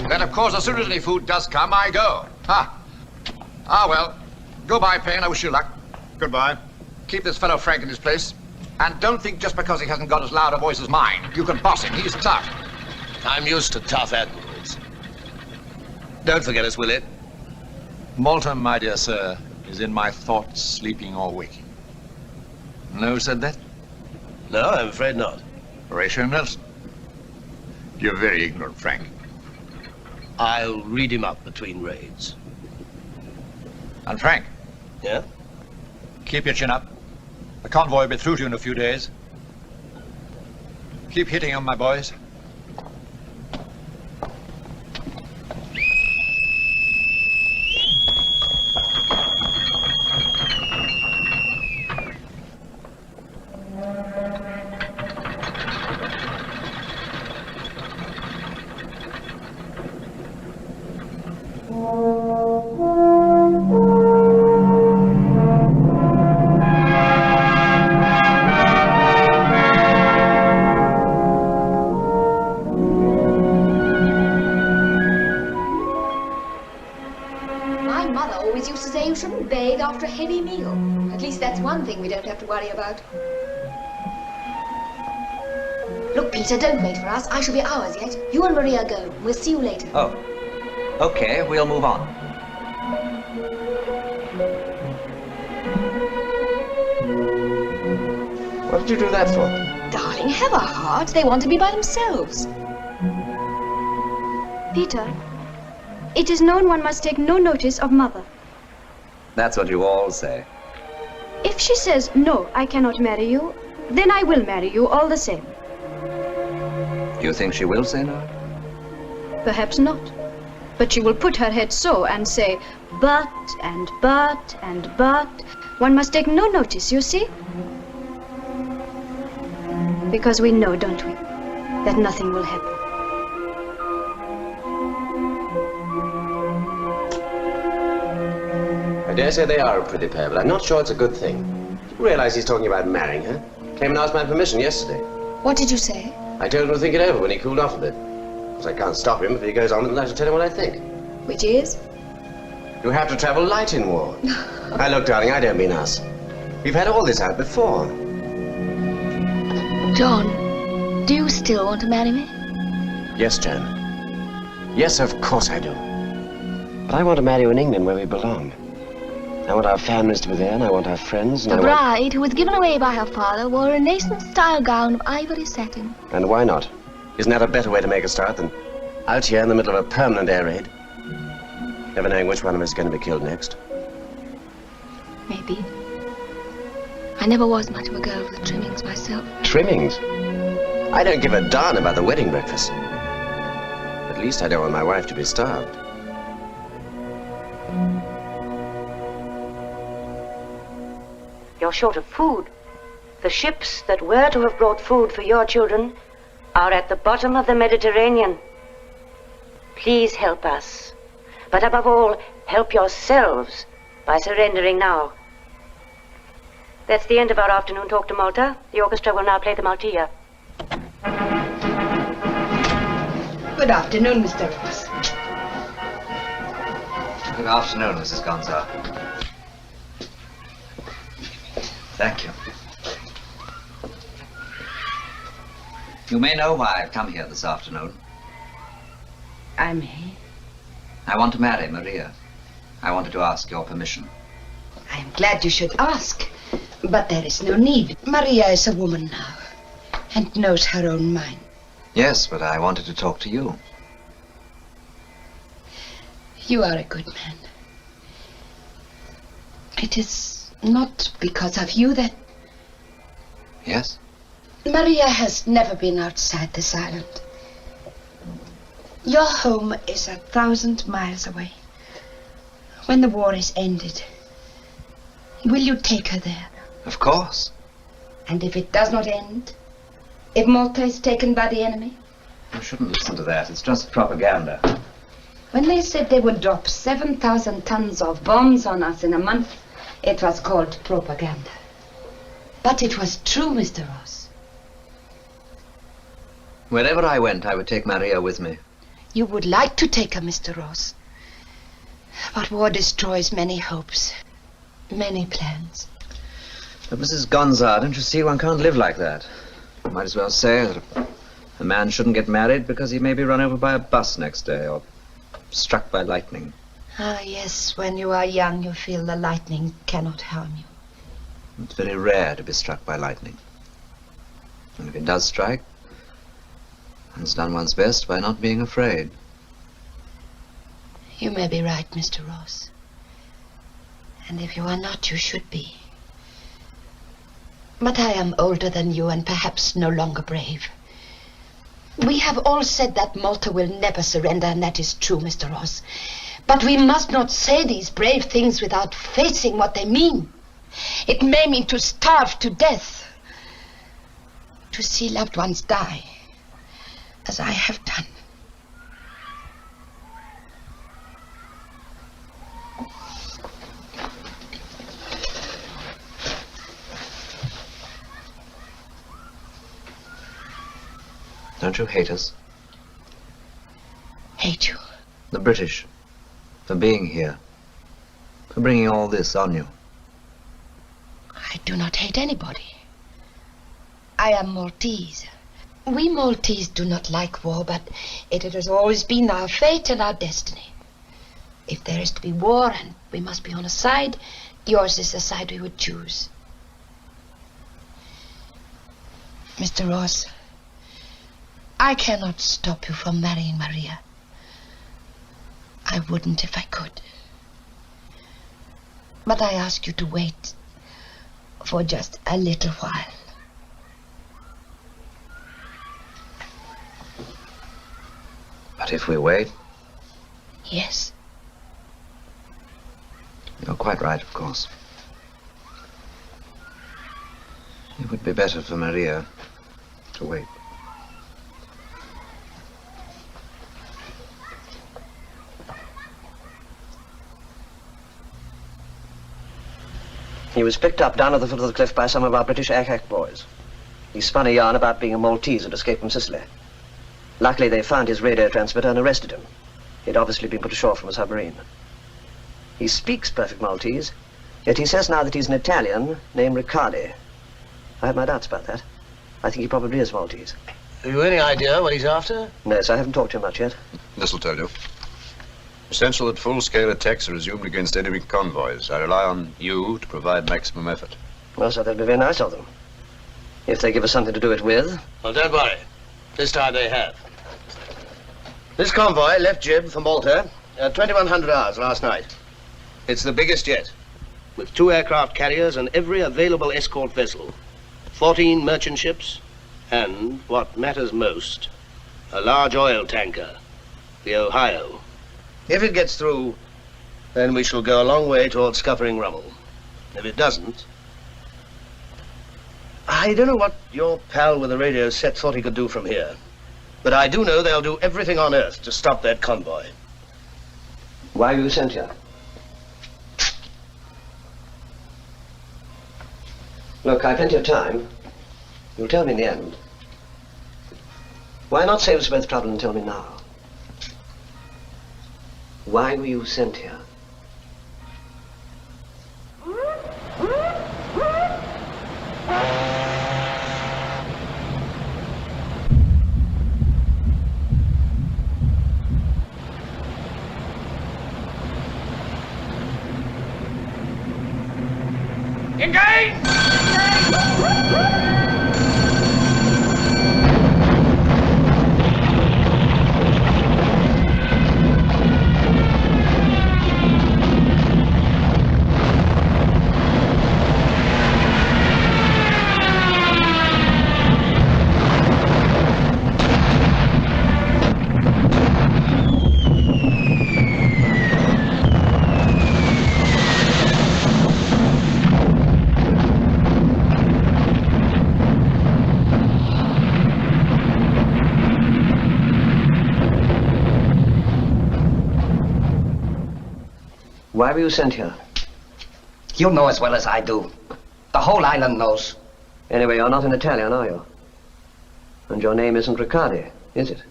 Then, of course, as soon as any food does come, I go. Well. Goodbye, Payne. I wish you luck. Goodbye. Keep this fellow Frank in his place. And don't think just because he hasn't got as loud a voice as mine, you can boss him. He's tough. I'm used to tough admirals. Don't forget us, will it? Malta, my dear sir, is in my thoughts, sleeping or waking. No said that? No, I'm afraid not. Horatio Nelson. You're very ignorant, Frank. I'll read him up between raids. And Frank? Yeah? Keep your chin up. The convoy will be through to you in a few days. Keep hitting them, my boys. After a heavy meal. At least that's one thing we don't have to worry about. Look, Peter, don't wait for us. I shall be hours yet. You and Maria go. We'll see you later. Oh. Okay, we'll move on. What did you do that for? Darling, have a heart. They want to be by themselves. Peter, it is known one must take no notice of Mother. That's what you all say. If she says, no, I cannot marry you, then I will marry you all the same. Do you think she will say no? Perhaps not. But she will put her head so and say, but, and but, and but. One must take no notice, you see? Because we know, don't we, that nothing will happen. I dare say they are a pretty pair, but I'm not sure it's a good thing. You realize he's talking about marrying her? Came and asked my permission yesterday. What did you say? I told him to think it over when he cooled off a bit. Because I can't stop him if he goes on, and I shall tell him what I think. Which is? You have to travel light in war. Now, look, darling, I don't mean us. We've had all this out before. John, do you still want to marry me? Yes, Jan. Yes, of course I do. But I want to marry you in England where we belong. I want our families to be there, and I want our friends, and The bride, who was given away by her father, wore a Renaissance-style gown of ivory satin. And why not? Isn't that a better way to make a start than out here in the middle of a permanent air raid? Never knowing which one of us is going to be killed next. Maybe. I never was much of a girl for the trimmings myself. Trimmings? I don't give a darn about the wedding breakfast. At least I don't want my wife to be starved. You're short of food. The ships that were to have brought food for your children are at the bottom of the Mediterranean. Please help us. But above all, help yourselves by surrendering now. That's the end of our afternoon talk to Malta. The orchestra will now play the Maltea. Good afternoon, Mr. Ross. Good afternoon, Mrs. Gonzar. Thank you. You may know why I've come here this afternoon. I may. I want to marry Maria. I wanted to ask your permission. I am glad you should ask, but there is no need. Maria is a woman now, and knows her own mind. Yes, but I wanted to talk to you. You are a good man. It is not because of you that... Yes? Maria has never been outside this island. Your home is 1,000 miles away. When the war is ended, will you take her there? Of course. And if it does not end? If Malta is taken by the enemy? You shouldn't listen to that. It's just propaganda. When they said they would drop 7,000 tons of bombs on us in a month, it was called propaganda. But it was true, Mr. Ross. Wherever I went, I would take Maria with me. You would like to take her, Mr. Ross. But war destroys many hopes, many plans. But Mrs. Gonzar, don't you see, one can't live like that. You might as well say that a man shouldn't get married because he may be run over by a bus next day or struck by lightning. Ah, yes, when you are young, you feel the lightning cannot harm you. It's very rare to be struck by lightning. And if it does strike, one's done one's best by not being afraid. You may be right, Mr. Ross. And if you are not, you should be. But I am older than you and perhaps no longer brave. We have all said that Malta will never surrender, and that is true, Mr. Ross. But we must not say these brave things without facing what they mean. It may mean to starve to death, to see loved ones die, as I have done. Don't you hate us? Hate you? The British. For being here. For bringing all this on you. I do not hate anybody. I am Maltese. We Maltese do not like war, but it has always been our fate and our destiny. If there is to be war and we must be on a side, yours is the side we would choose. Mr. Ross, I cannot stop you from marrying Maria. I wouldn't if I could. But I ask you to wait for just a little while. But if we wait? Yes. You're quite right, of course. It would be better for Maria to wait. He was picked up down at the foot of the cliff by some of our British ack boys. He spun a yarn about being a Maltese and escaped from Sicily. Luckily, they found his radio transmitter and arrested him. He'd obviously been put ashore from a submarine. He speaks perfect Maltese, yet he says now that he's an Italian named Riccardi. I have my doubts about that. I think he probably is Maltese. Have you any idea what he's after? No, sir, I haven't talked to him much yet. This'll tell you. Essential that full-scale attacks are resumed against enemy convoys. I rely on you to provide maximum effort. Well, sir, that'd be very nice of them. If they give us something to do it with. Well, don't worry. This time they have. This convoy left Gib for Malta at 2100 hours last night. It's the biggest yet, with 2 aircraft carriers and every available escort vessel, 14 merchant ships, and, what matters most, a large oil tanker, the Ohio. If it gets through, then we shall go a long way towards scuppering Rommel. If it doesn't, I don't know what your pal with the radio set thought he could do from here. But I do know they'll do everything on earth to stop that convoy. Why were you sent here? Look, I've plenty of time. You'll tell me in the end. Why not save us both trouble and tell me now? Why were you sent here? Engage! Why were you sent here? You know as well as I do. The whole island knows. Anyway, you're not an Italian, are you? And your name isn't Riccardi, is it?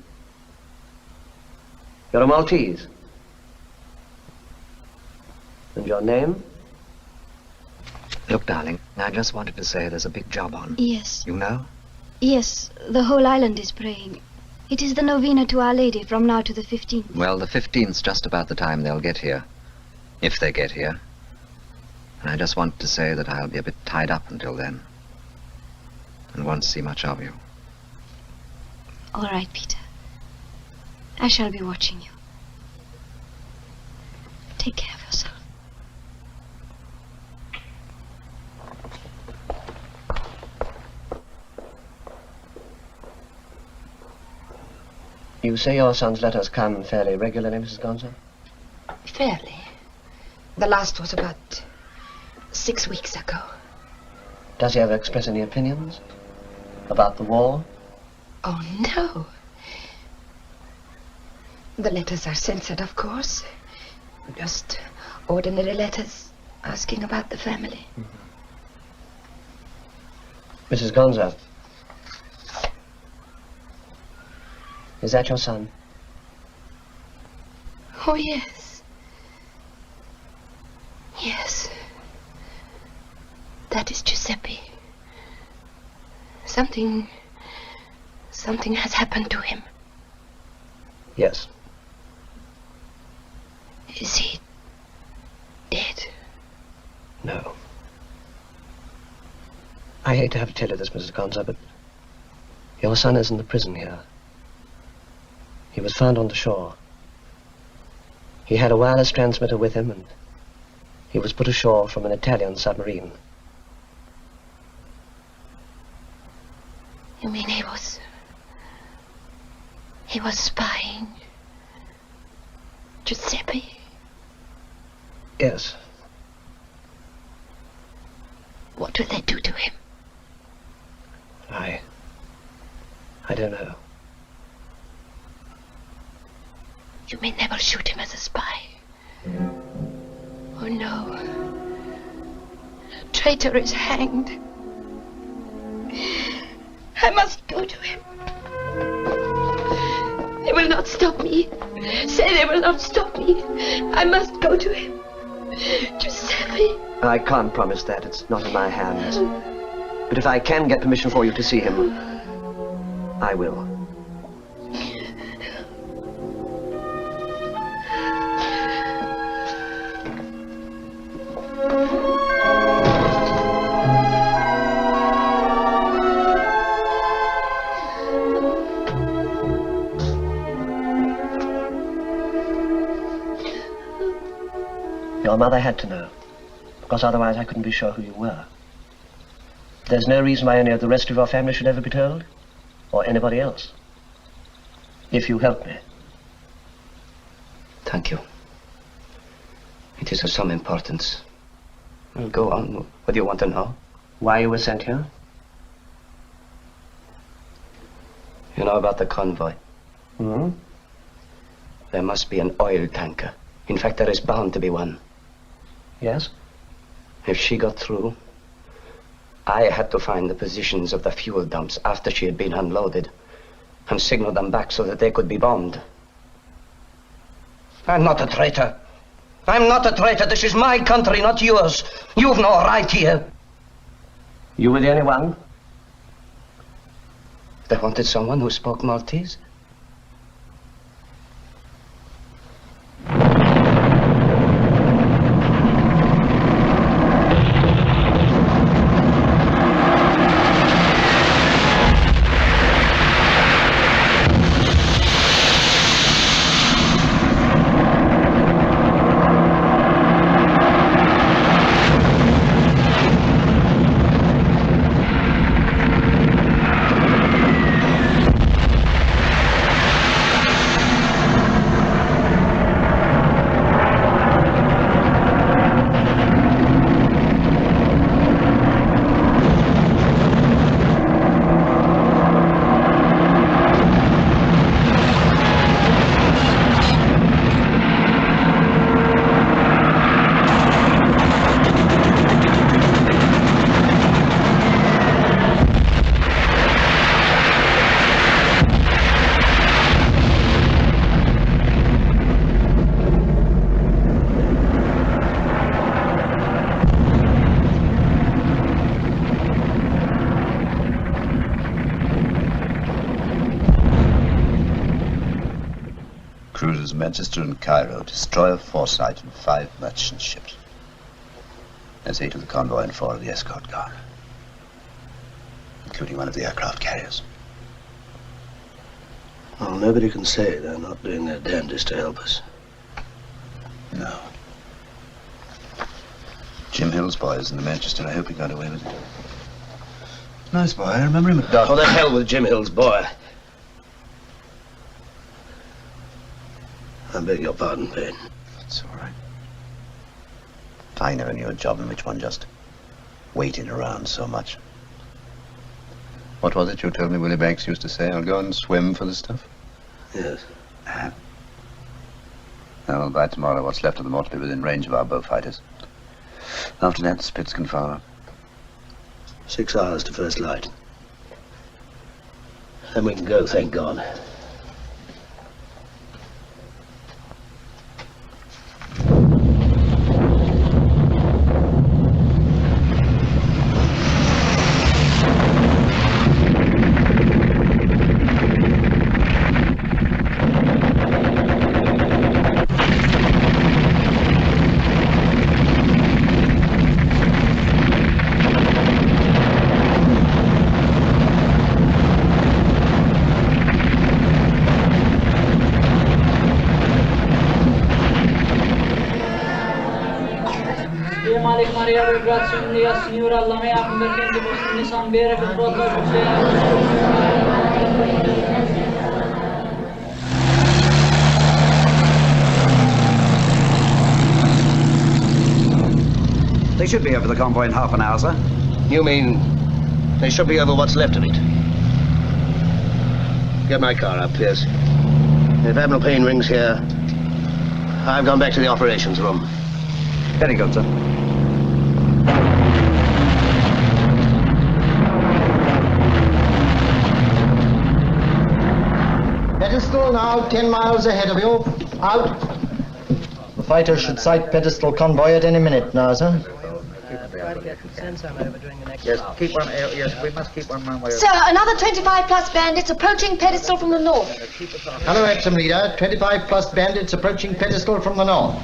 You're a Maltese. And your name? Look, darling, I just wanted to say there's a big job on. Yes. You know? Yes, the whole island is praying. It is the novena to Our Lady from now to the 15th. Well, the 15th's just about the time they'll get here. If they get here. And I just wanted to say that I'll be a bit tied up until then. And won't see much of you. All right, Peter. I shall be watching you. Take care of yourself. You say your son's letters come fairly regularly, Mrs. Gonzo? Fairly. The last was about 6 weeks ago. Does he ever express any opinions about the war? Oh, no. The letters are censored, of course. Just ordinary letters asking about the family. Mrs. Gonzo. Is that your son? Oh, yes. Yes. That is Giuseppe. Something has happened to him. Yes. Is he dead? No. I hate to have to tell you this, Mrs. Gonzo, but your son is in the prison here. He was found on the shore. He had a wireless transmitter with him, and He was put ashore from an Italian submarine. You mean he was spying? Giuseppe? Yes. What will they do to him? I don't know. You mean they will shoot him as a spy? Oh no. A traitor is hanged. I must go to him. They will not stop me. Say they will not stop me. I must go to him. Giuseppe. I can't promise that. It's not in my hands. But if I can get permission for you to see him, I will. Your mother had to know, because otherwise I couldn't be sure who you were. There's no reason why any of the rest of your family should ever be told, or anybody else. If you help me. Thank you. It is of some importance. Well, go on. What do you want to know? Why you were sent here? You know about the convoy? Hmm? There must be an oil tanker. In fact, there is bound to be one. Yes? If she got through, I had to find the positions of the fuel dumps after she had been unloaded and signal them back so that they could be bombed. I'm not a traitor. I'm not a traitor. This is my country, not yours. You've no right here. You were the only one? They wanted someone who spoke Maltese? Cruisers Manchester and Cairo, destroyer Foresight, and 5 merchant ships. That's 8 of the convoy and 4 of the escort guard, including one of the aircraft carriers. Well, nobody can say they're not doing their damnedest to help us. No. Jim Hill's boys in the Manchester, I hope he got away with it. Nice boy, I remember him at Dock. Oh, the hell with Jim Hill's boy. I beg your pardon, Payne. It's all right. I never knew a job in which one just waited around so much. What was it you told me Willie Banks used to say? I'll go and swim for the stuff? Yes. Well, by tomorrow, what's left of them ought to be within range of our bow fighters. After that, Spitz can follow. 6 hours to first light. Then we can go, thank God. Maria, grazie a Dio, Signore, alla mea convergente vostri sambere che potrà They should be over the convoy in half an hour, sir. You mean they should be over what's left of it? Get my car up, Pierce. If Admiral Payne rings here, I've gone back to the operations room. Very good, sir. Pedestal now 10 miles ahead of you. Out. The fighters should sight Pedestal convoy at any minute now, sir. Yes, keep one. Yes, we must keep one man way. Sir, another 25 plus bandits approaching Pedestal from the north. Hello, Epsom leader. 25 plus bandits approaching Pedestal from the north.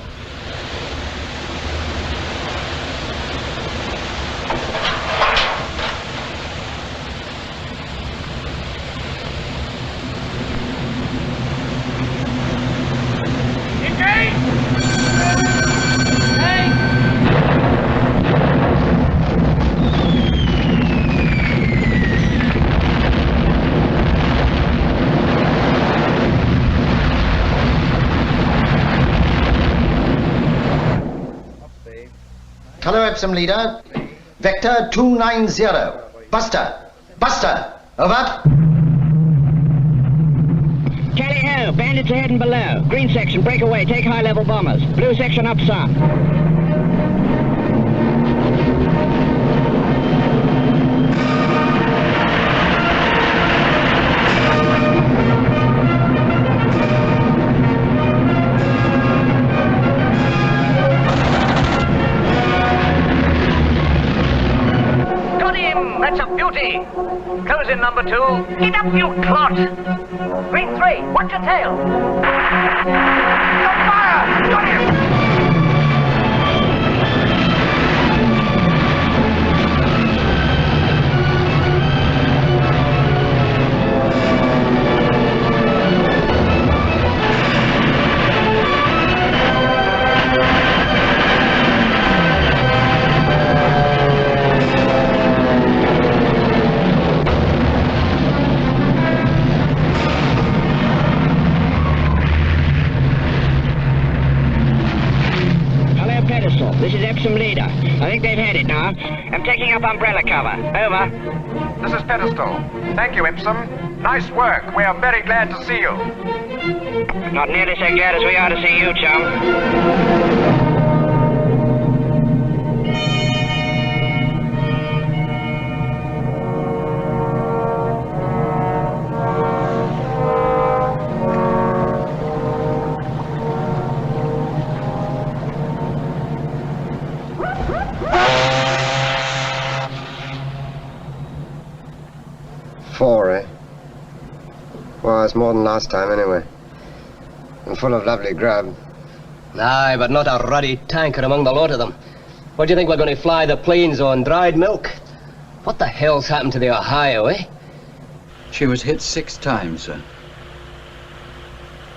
Hello, Epsom leader. Vector 290. Buster. Buster. Over. Tally ho, bandits are heading below. Green section, break away, take high-level bombers. Blue section up some. That's a beauty. Close in, number 2. Get up, you clot. Green 3, watch your tail. Fire! Got him! This is Epsom leader. I think they've had it now. I'm taking up umbrella cover. Over. This is Pedestal. Thank you, Epsom. Nice work. We are very glad to see you. Not nearly so glad as we are to see you, chum. Well, it's more than last time, anyway. And full of lovely grub. Aye, but not a ruddy tanker among the lot of them. What do you think we're going to fly the planes on? Dried milk? What the hell's happened to the Ohio, eh? She was hit 6 times, sir.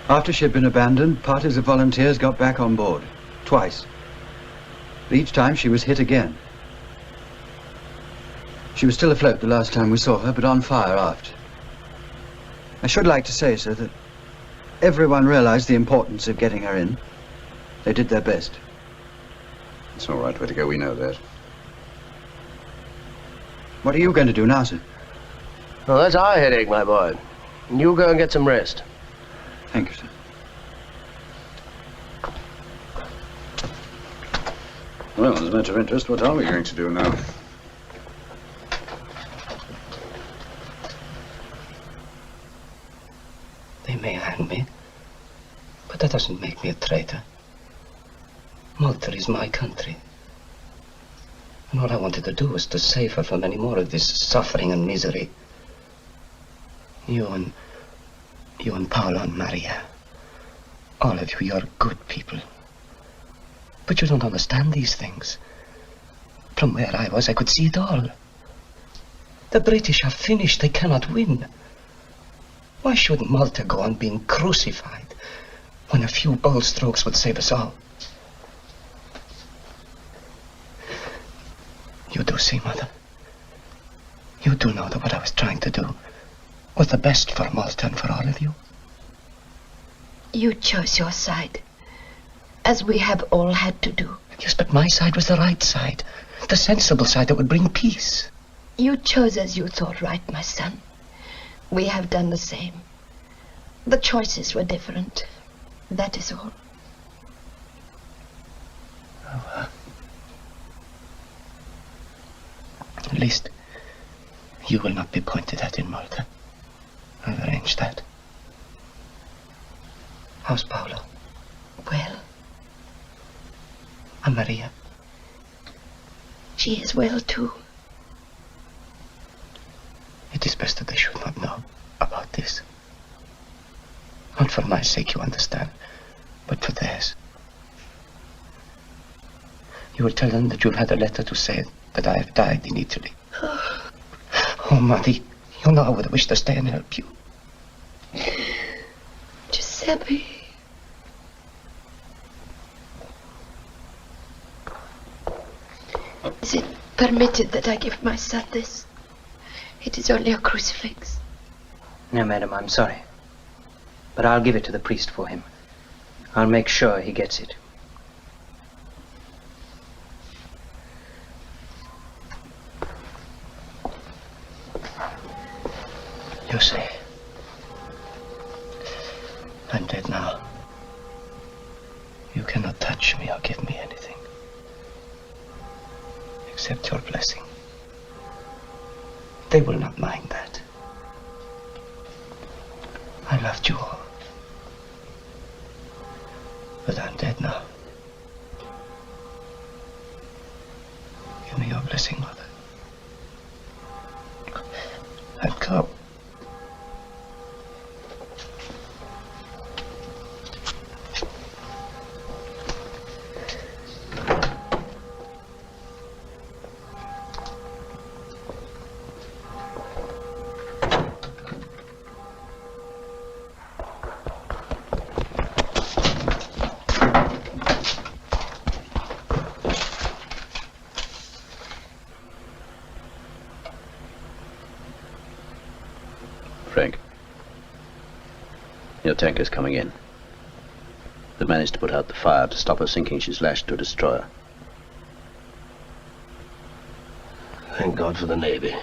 After she'd been abandoned, parties of volunteers got back on board. Twice. But each time she was hit again. She was still afloat the last time we saw her, but on fire aft. I should like to say, sir, that everyone realized the importance of getting her in. They did their best. It's all right, Whittaker, we know that. What are you going to do now, sir? Well, that's our headache, my boy. You go and get some rest. Thank you, sir. Well, as a matter of interest, what are we going to do now? They may hang me, but that doesn't make me a traitor. Malta is my country. And all I wanted to do was to save her from any more of this suffering and misery. You and Paula and Maria, all of you, you're good people. But you don't understand these things. From where I was, I could see it all. The British are finished. They cannot win. Why should Malta go on being crucified when a few bold strokes would save us all? do see, Mother. You do know that what I was trying to do was the best for Malta and for all of you. You chose your side, as we have all had to do. Yes, but my side was the right side. The sensible side that would bring peace. You chose as you thought right, my son. We have done the same. The choices were different. That is all. At least you will not be pointed at in Malta. I've arranged that. How's Paolo? Well. And Maria? She is well, too. It is best that they should not know about this. Not for my sake, you understand, but for theirs. You will tell them that you've had a letter to say that I have died in Italy. Oh, Marty, you know I would wish to stay and help you. Giuseppe. Is it permitted that I give my son this? It is only a crucifix. No, madam, I'm sorry. But I'll give it to the priest for him. I'll make sure he gets it. You see, I'm dead now. You cannot touch me or give me anything. Except your blessing. They will not mind that. I loved you all. But I'm dead now. Give me your blessing, Mother. And go. Frank, your tanker's coming in. They've managed to put out the fire to stop her sinking. She's lashed to a destroyer. Thank God for the Navy.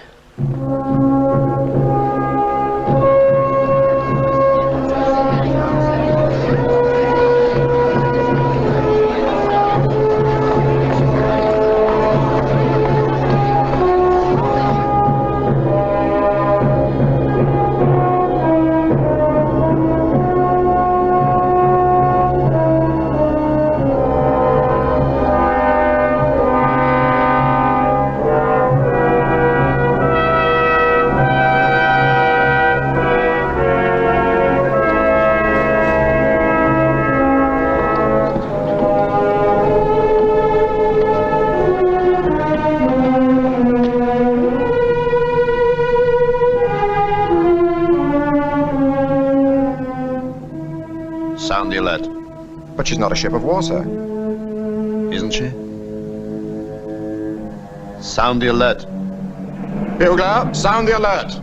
Sound the alert. But she's not a ship of war, sir. Isn't she? Sound the alert. Bugler, sound the alert.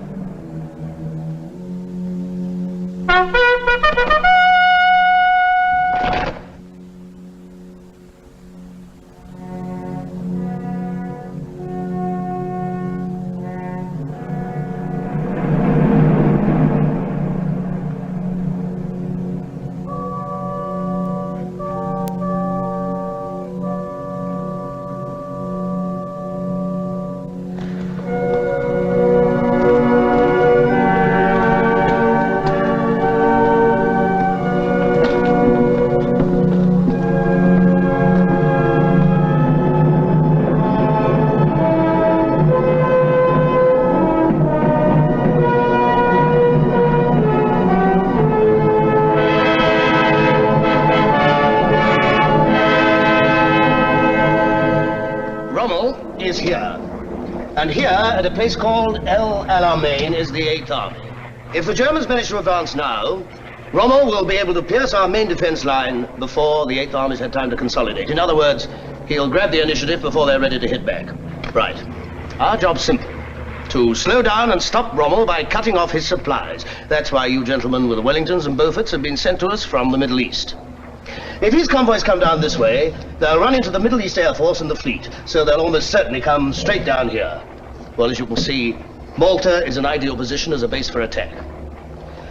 Is here. And here, at a place called El Alamein, is the 8th Army. If the Germans manage to advance now, Rommel will be able to pierce our main defense line before the 8th Army's had time to consolidate. In other words, he'll grab the initiative before they're ready to hit back. Right. Our job's simple. To slow down and stop Rommel by cutting off his supplies. That's why you gentlemen with the Wellingtons and Beauforts have been sent to us from the Middle East. If his convoys come down this way, they'll run into the Middle East Air Force and the fleet, so they'll almost certainly come straight down here. Well, as you can see, Malta is an ideal position as a base for attack.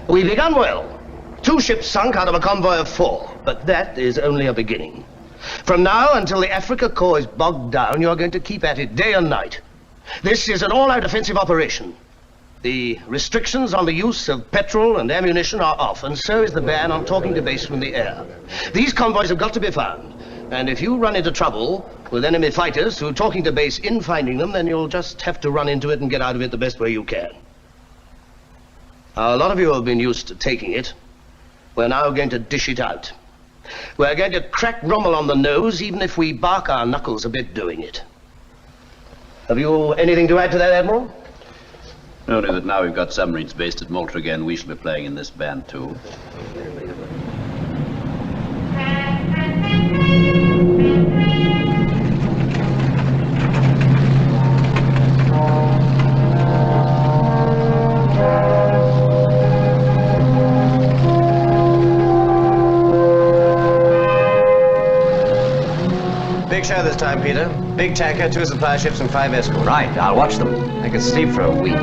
We've begun well. 2 ships sunk out of a convoy of 4, but that is only a beginning. From now until the Africa Corps is bogged down, you're going to keep at it day and night. This is an all-out offensive operation. The restrictions on the use of petrol and ammunition are off, and so is the ban on talking to base from the air. These convoys have got to be found, and if you run into trouble with enemy fighters through talking to base in finding them, then you'll just have to run into it and get out of it the best way you can. Now, a lot of you have been used to taking it. We're now going to dish it out. We're going to crack Rommel on the nose, even if we bark our knuckles a bit doing it. Have you anything to add to that, Admiral? Only that now we've got submarines based at Malta again, we shall be playing in this band too. Big show this time, Peter. Big tanker, 2 supply ships, and 5 escorts. Right, I'll watch them. I can sleep for a week.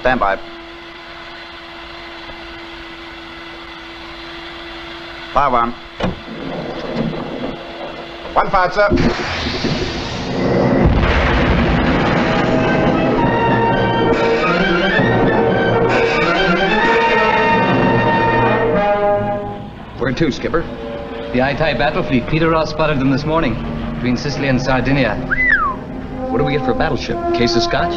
Stand by. Fire 1. 1 fired, sir. Where to, Skipper? The I-type battle fleet. Peter Ross spotted them this morning, between Sicily and Sardinia. What do we get for a battleship? Case of scotch?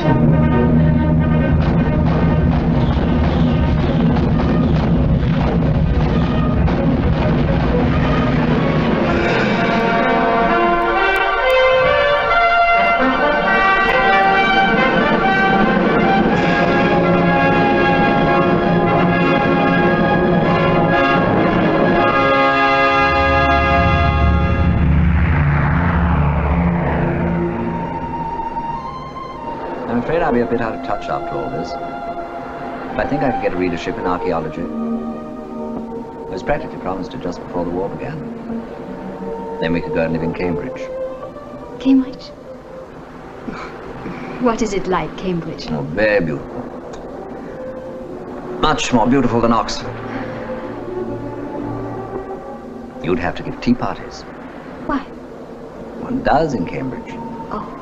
I'm afraid I'll be a bit out of touch after all this. But I think I could get a readership in archaeology. It was practically promised it just before the war began. Then we could go and live in Cambridge. Cambridge? What is it like, Cambridge? Oh, very beautiful. Much more beautiful than Oxford. You'd have to give tea parties. Why? One does in Cambridge. Oh.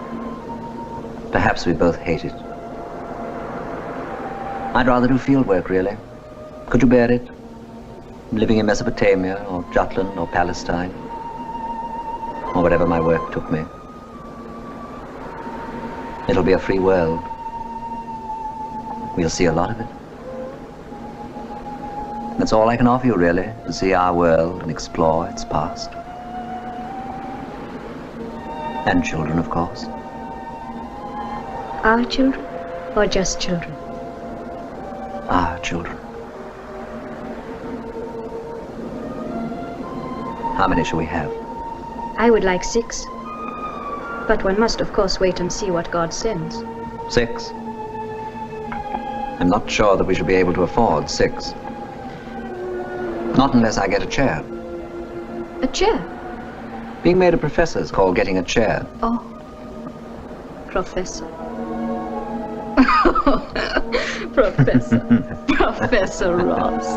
Perhaps we both hate it. I'd rather do field work, really. Could you bear it? Living in Mesopotamia, or Jutland, or Palestine, or wherever my work took me. It'll be a free world. We'll see a lot of it. That's all I can offer you, really, to see our world and explore its past. And children, of course. Our children, or just children? Our children. How many shall we have? I would like 6. But one must, of course, wait and see what God sends. 6? I'm not sure that we shall be able to afford 6. Not unless I get a chair. A chair? Being made a professor is called getting a chair. Oh. Professor. Professor. Professor Ross.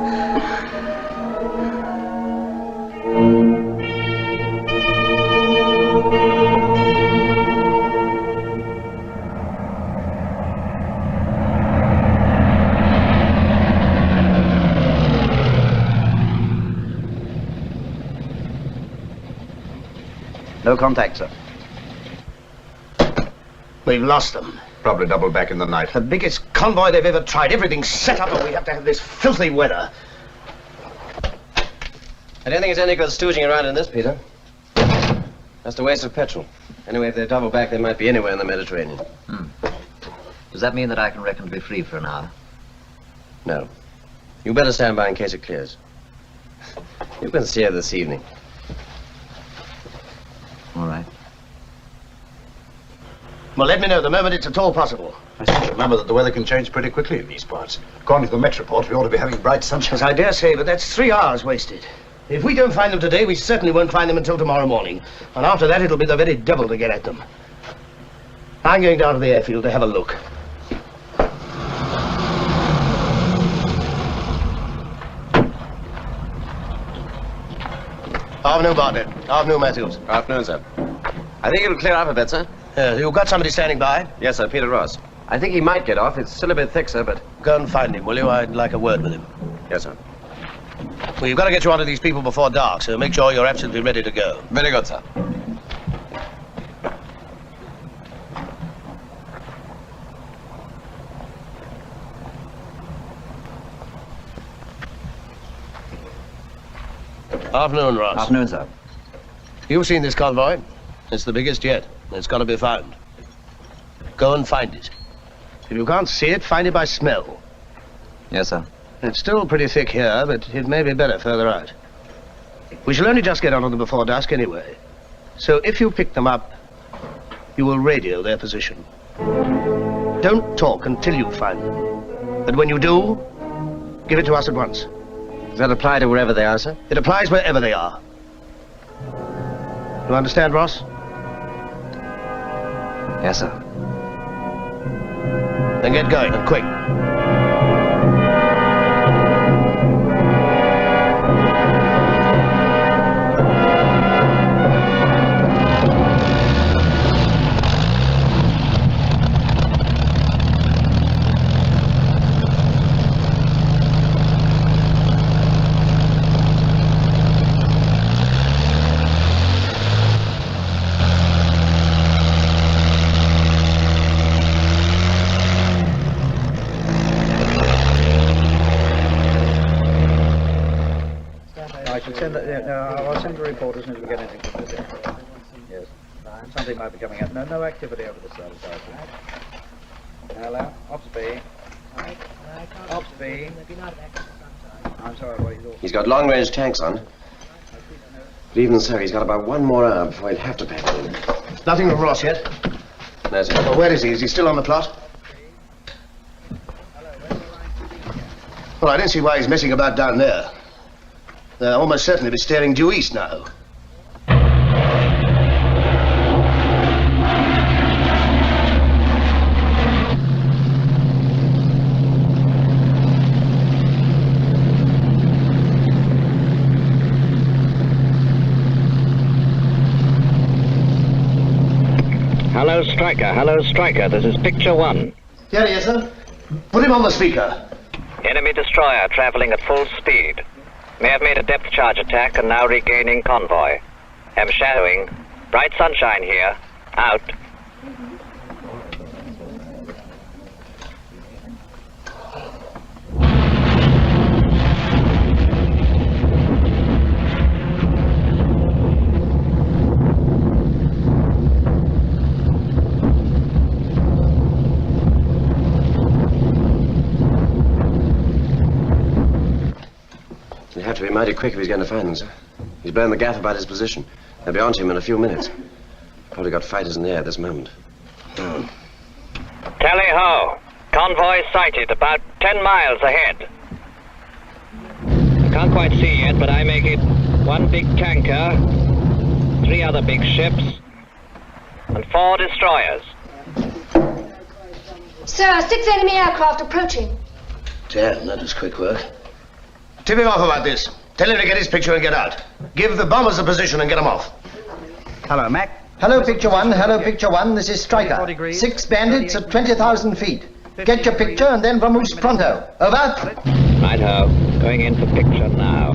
No contact, sir. We've lost them. Probably doubled back in the night. The biggest convoy they've ever tried. Everything's set up and we have to have this filthy weather. I don't think it's any good stooging around in this, Peter. That's a waste of petrol. Anyway, if they double back, they might be anywhere in the Mediterranean. Does that mean that I can reckon to be free for an hour? No. You better stand by in case it clears. You can steer this evening. All right. Well, let me know the moment it's at all possible. I seem to remember that the weather can change pretty quickly in these parts. According to the Met report, we ought to be having bright sunshine. Yes, I dare say, but that's 3 hours wasted. If we don't find them today, we certainly won't find them until tomorrow morning. And after that, it'll be the very devil to get at them. I'm going down to the airfield to have a look. Afternoon, Bartlett. Afternoon, Matthews. Afternoon, sir. I think it'll clear up a bit, sir. You've got somebody standing by? Yes, sir, Peter Ross. I think he might get off. It's still a bit thick, sir, but... Go and find him, will you? I'd like a word with him. Yes, sir. Well, you've got to get you onto these people before dark, so make sure you're absolutely ready to go. Very good, sir. Afternoon, Ross. Afternoon, sir. You've seen this convoy? It's the biggest yet. It's got to be found. Go and find it. If you can't see it, find it by smell. Yes, sir. It's still pretty thick here, but it may be better further out. We shall only just get onto them before dusk anyway. So if you pick them up, you will radio their position. Don't talk until you find them. But when you do, give it to us at once. Does that apply to wherever they are, sir? It applies wherever they are. You understand, Ross? Yes, sir. Then get going, and quick. I'll send a report as soon as we get anything from this. Yes. Something might be coming up. No activity over the side. Hello? Ops B. Ops B. I'm sorry, what you He's got long-range tanks on. But even so, he's got about 1 more hour before he'll have to pack it in. Nothing from Ross yet? No, sir. Well, where is he? Is he still on the plot? Well, I don't see why he's messing about down there. They'll almost certainly be steering due east now. Hello, Striker. Hello, Striker. This is Picture 1. Here he is, sir. Put him on the speaker. Enemy destroyer traveling at full speed. May have made a depth charge attack and now regaining convoy. Am shadowing. Bright sunshine here. Out. He'll have to be mighty quick if he's going to find them, sir. He's blown the gaff about his position. They'll be on to him in a few minutes. Probably got fighters in the air at this moment. Tally-ho. Convoy sighted about 10 miles ahead. I can't quite see yet, but I make it 1 big tanker, 3 other big ships, and 4 destroyers. Sir, 6 enemy aircraft approaching. Damn, that was quick work. Tip him off about this. Tell him to get his picture and get out. Give the bombers a position and get them off. Hello, Mac. Hello, Picture 1. Hello, Picture 1. This is Striker. 6 bandits at 20,000 feet. Get your picture and then vamos pronto. Over. Right-ho. Going in for picture now.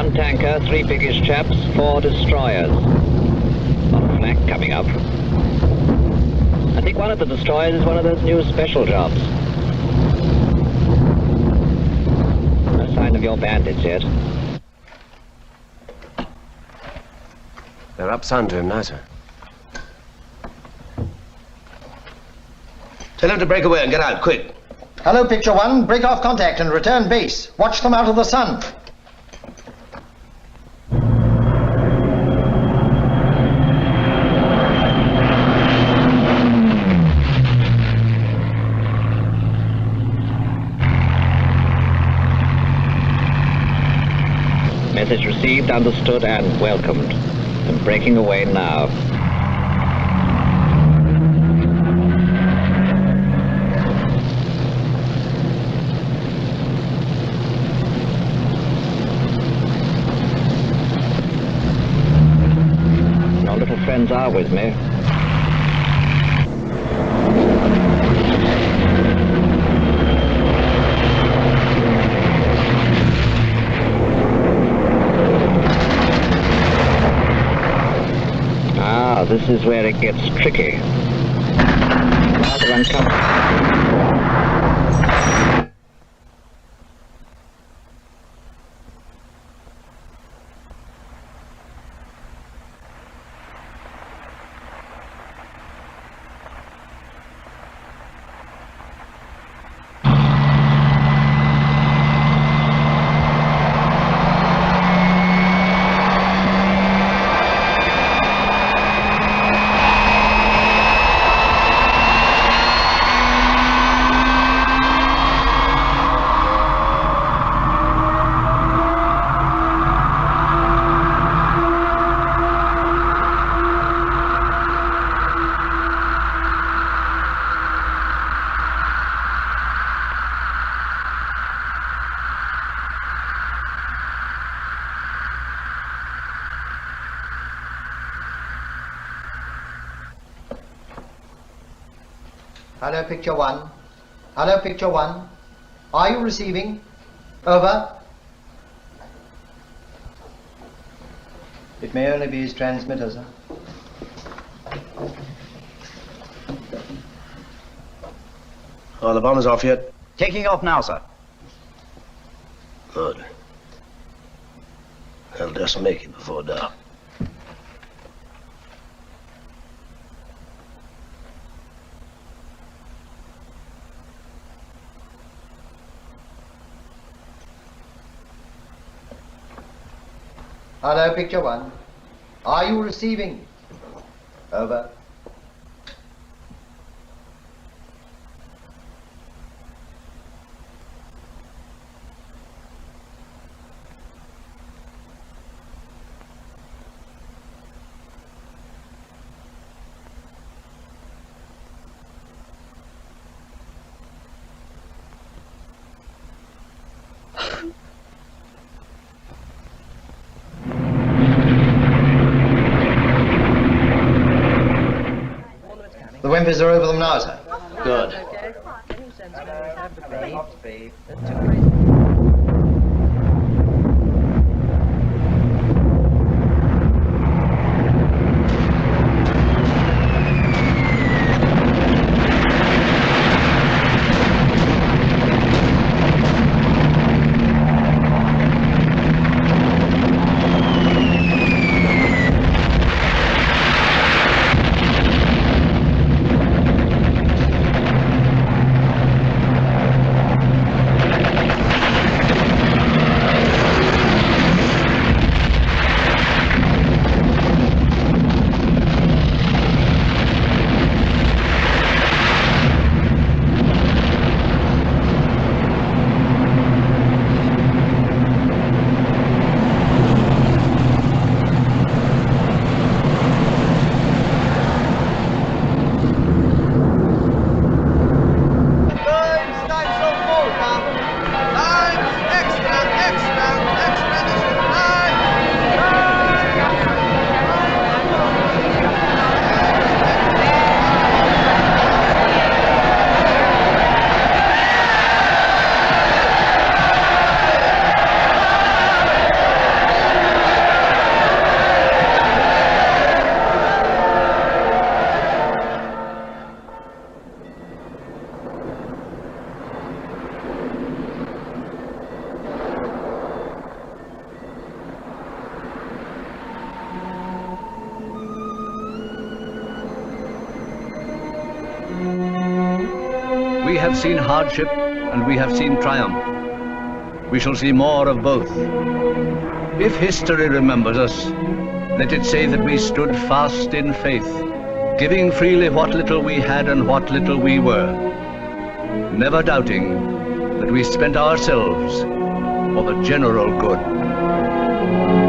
One tanker, 3 biggish chaps, 4 destroyers. A lot of flak coming up. I think one of the destroyers is one of those new special jobs. No sign of your bandits yet. They're up Sandra now, sir. Tell them to break away and get out, quick. Hello, Picture One. Break off contact and return base. Watch them out of the sun. Message received, understood, and welcomed. I'm breaking away now. Your little friends are with me. This is where it gets tricky. Rather uncomfortable. Hello, Picture One. Hello, Picture One. Are you receiving? Over. It may only be his transmitter, sir. Are the bombers off yet? Taking off now, sir. Good. They'll just make it before dark. Hello, Picture One. Are you receiving? Over. The Wimpers are over them now, sir. Good. have seen hardship and we have seen triumph. We shall see more of both. If history remembers us, let it say that we stood fast in faith, giving freely what little we had and what little we were, never doubting that we spent ourselves for the general good.